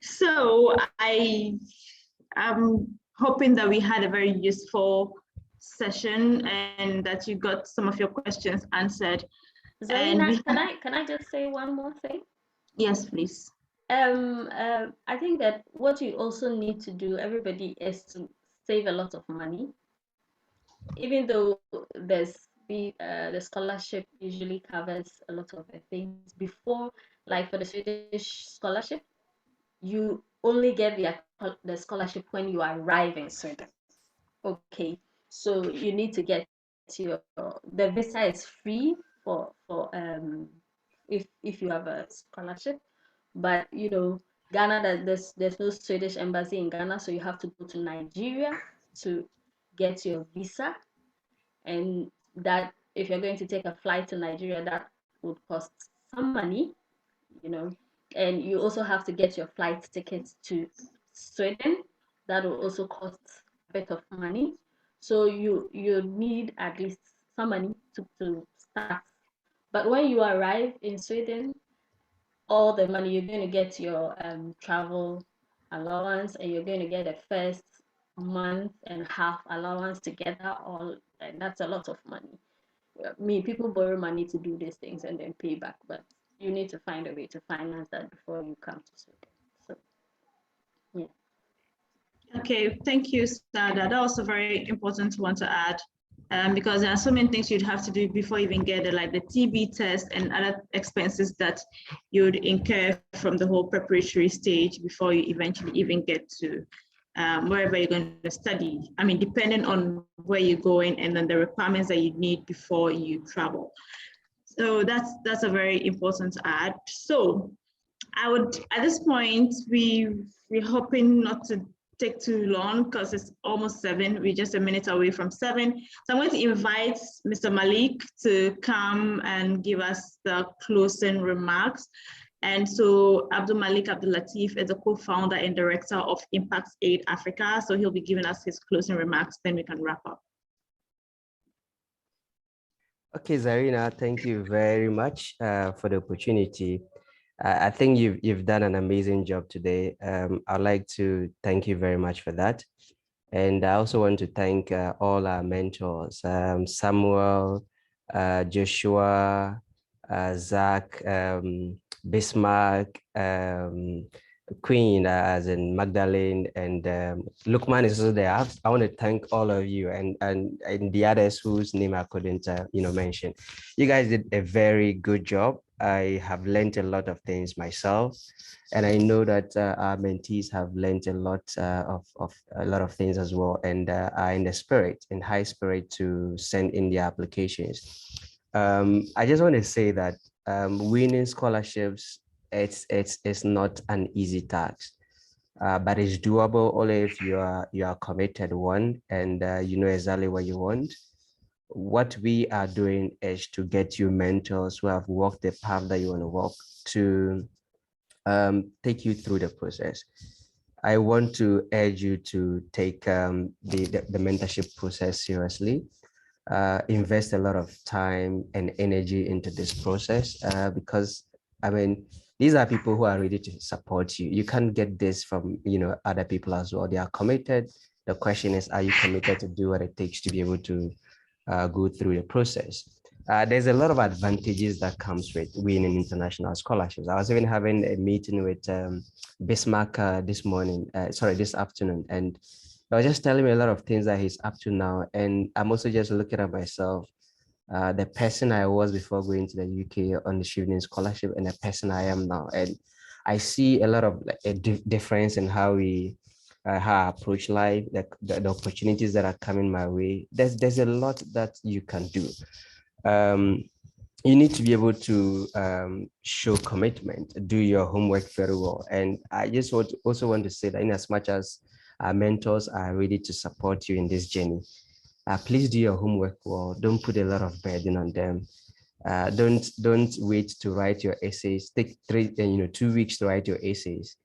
so I am hoping that we had a very useful session and that you got some of your questions answered. Zarina, can I just say one more thing? Yes, please. I think that what you also need to do, everybody, is to save a lot of money. Even though the scholarship usually covers a lot of things before, like for the Swedish scholarship, you only get the scholarship when you arrive in Sweden. Okay, so you need to get the visa is free for if you have a scholarship, but Ghana, there's no Swedish embassy in Ghana, so you have to go to Nigeria to get your visa, and that if you're going to take a flight to Nigeria, that would cost some money, and you also have to get your flight tickets to Sweden. That will also cost a bit of money. So you need at least some money to start. But when you arrive in Sweden, all the money, you're going to get your travel allowance, and you're going to get a first month and half allowance together, and that's a lot of money. People borrow money to do these things and then pay back, but you need to find a way to finance that before you come to Sweden. So, yeah. Okay, thank you, Sada. That was a very important one to add, because there are so many things you'd have to do before you even get it, like the TB test and other expenses that you'd incur from the whole preparatory stage before you eventually even get to wherever you're going to study. I mean, depending on where you're going and then the requirements that you need before you travel. So that's a very important add. So I would, at this point, we're hoping not to take too long because it's almost 7. We're just a minute away from 7. So I'm going to invite Mr. Malik to come and give us the closing remarks. And so Abdul Malik Abdul Latif is a co-founder and director of Impact Aid Africa. So he'll be giving us his closing remarks, then we can wrap up. Okay, Zarina, thank you very much for the opportunity. I think you've done an amazing job today. I'd like to thank you very much for that. And I also want to thank all our mentors, Samuel, Joshua, Zach, Bismarck, Queen, as in Magdalene, and Lukman is also there. I want to thank all of you and the others whose name I couldn't mention. You guys did a very good job. I have learned a lot of things myself, and I know that our mentees have learned a lot of things as well, and are in high spirit to send in their applications. I just want to say that winning scholarships, it's not an easy task, but it's doable only if you are committed one, and you know exactly what you want. What we are doing is to get you mentors who have walked the path that you want to walk to take you through the process. I want to urge you to take the mentorship process seriously. Invest a lot of time and energy into this process because, I mean, these are people who are ready to support you. You can't get this from, other people as well. They are committed. The question is, are you committed to do what it takes to be able to go through the process? There's a lot of advantages that comes with winning international scholarships. I was even having a meeting with Bismarck this afternoon, and I was just telling me a lot of things that he's up to now. And I'm also just looking at myself, the person I was before going to the UK on the Shivning Scholarship and the person I am now. And I see a lot of a difference in how I approach life, the opportunities that are coming my way. There's a lot that you can do. You need to be able to show commitment, do your homework very well. And I just also want to say that in as much as our mentors are ready to support you in this journey, please do your homework well. Don't put a lot of burden on them. Don't wait to write your essays. Take 2 weeks to write your essays.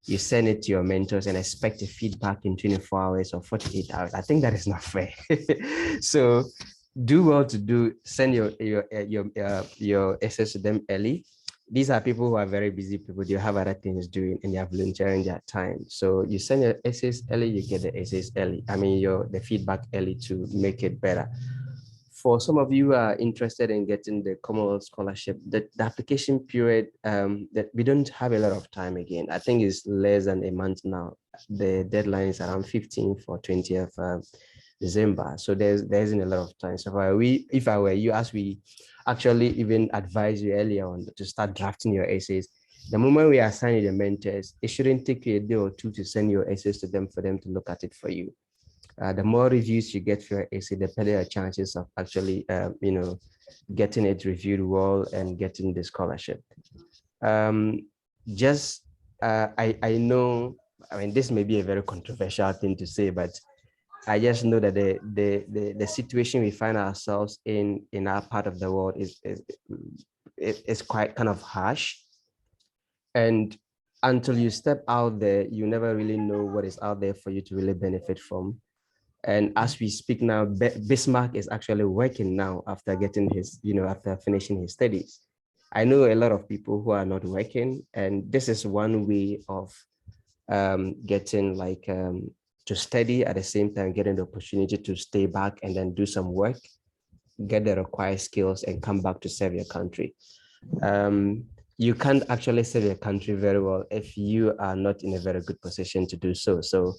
You send it to your mentors and expect a feedback in 24 hours or 48 hours. I think that is not fair. So do well to send your essays to them early. These are people who are very busy people. They have other things doing and they are volunteering their time. So you send your essays early, you get the essays early. I mean, the feedback early to make it better. For some of you who are interested in getting the Commonwealth Scholarship, the application period, that we don't have a lot of time again. I think it's less than a month now. The deadline is around 15th or 20th December. So there isn't a lot of time. So if I were you, as we actually even advise you earlier on to start drafting your essays, the moment we assign you the mentors, it shouldn't take you a day or two to send your essays to them for them to look at it for you. The more reviews you get for your essay, the better your chances of actually, getting it reviewed well and getting the scholarship. I know, I mean, this may be a very controversial thing to say, but I just know that the situation we find ourselves in our part of the world is quite kind of harsh. And until you step out there, you never really know what is out there for you to really benefit from. And as we speak now, Bismarck is actually working now after getting his, after finishing his studies. I know a lot of people who are not working, and this is one way of getting to study at the same time, getting the opportunity to stay back and then do some work, get the required skills and come back to serve your country. You can't actually serve your country very well if you are not in a very good position to do so. So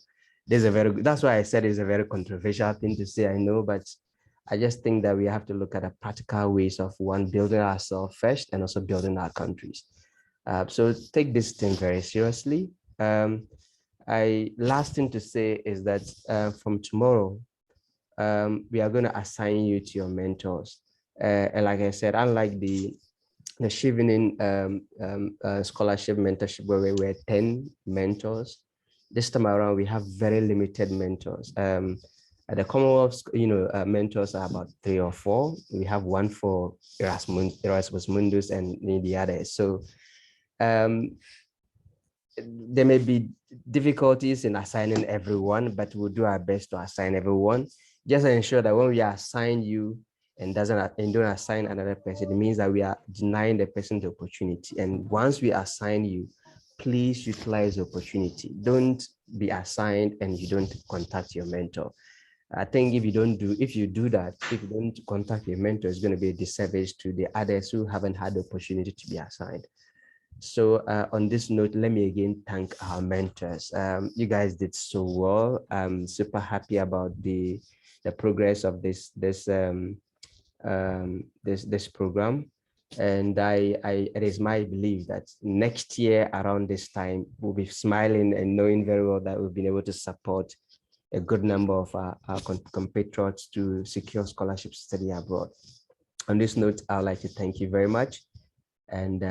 that's why I said it's a very controversial thing to say, I know, but I just think that we have to look at the practical ways of building ourselves first and also building our countries. So take this thing very seriously. Last thing to say is that from tomorrow, we are going to assign you to your mentors. And like I said, unlike the Shivning Scholarship mentorship where we were 10 mentors, this time around we have very limited mentors. The Commonwealth, mentors are about 3 or 4. We have one for Erasmus Mundus and the others. So there may be difficulties in assigning everyone, but we'll do our best to assign everyone. Just ensure that when we assign you and don't assign another person, it means that we are denying the person the opportunity. And once we assign you, please utilize the opportunity. Don't be assigned and you don't contact your mentor. I think if you don't contact your mentor, it's going to be a disservice to the others who haven't had the opportunity to be assigned. So on this note, let me again thank our mentors. You guys did so well. I'm super happy about the progress of this program. And it is my belief that next year around this time, we'll be smiling and knowing very well that we've been able to support a good number of our compatriots to secure scholarships to study abroad. On this note, I would like to thank you very much. And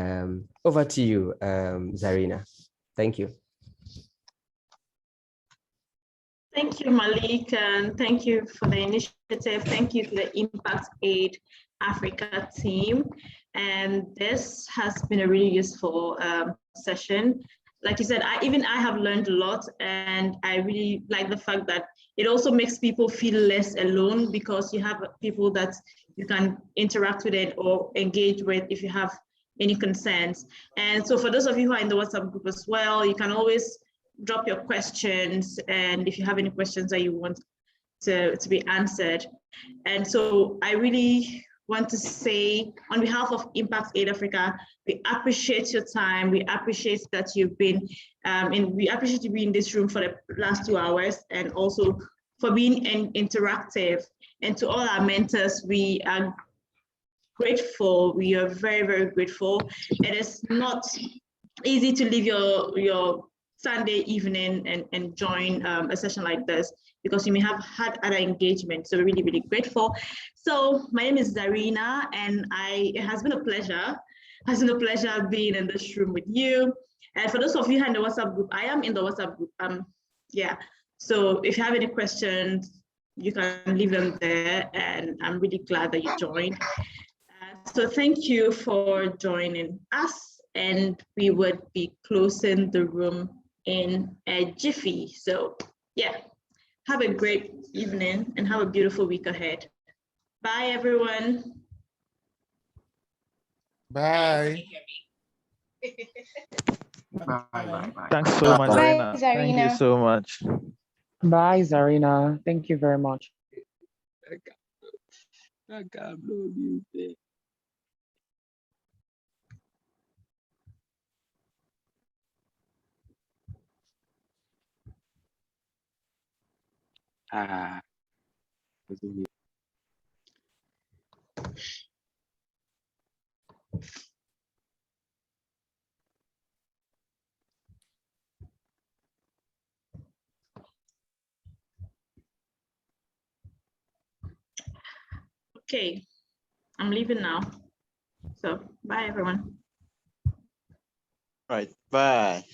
over to you, Zarina. Thank you. Thank you, Malik, and thank you for the initiative. Thank you to the Impact Aid Africa team. And this has been a really useful session. like you said, I have learned a lot, and I really like the fact that it also makes people feel less alone, because you have people that you can interact with it or engage with if you have any concerns. And so for those of you who are in the WhatsApp group as well, you can always drop your questions, and if you have any questions that you want to be answered. And so I really want to say, on behalf of Impact Aid Africa, we appreciate your time. We appreciate that you've been, we appreciate you being in this room for the last 2 hours, and also for being interactive. And to all our mentors, we are grateful. We are very, very grateful. It is not easy to leave your Sunday evening and join a session like this, because you may have had other engagements. So we're really, really grateful. So my name is Zarina, and it has been a pleasure. Being in this room with you. And for those of you who are in the WhatsApp group, I am in the WhatsApp group. Yeah. So if you have any questions, you can leave them there, and I'm really glad that you joined. So thank you for joining us, and we would be closing the room in a jiffy. So yeah, have a great evening and have a beautiful week ahead. Bye, everyone. Bye. Bye. Thanks so much, Bye, Zarina. Thank you Zarina. so much. Bye, Zarina. Thank you very much. Okay, I'm leaving now. So bye, everyone. Right, bye.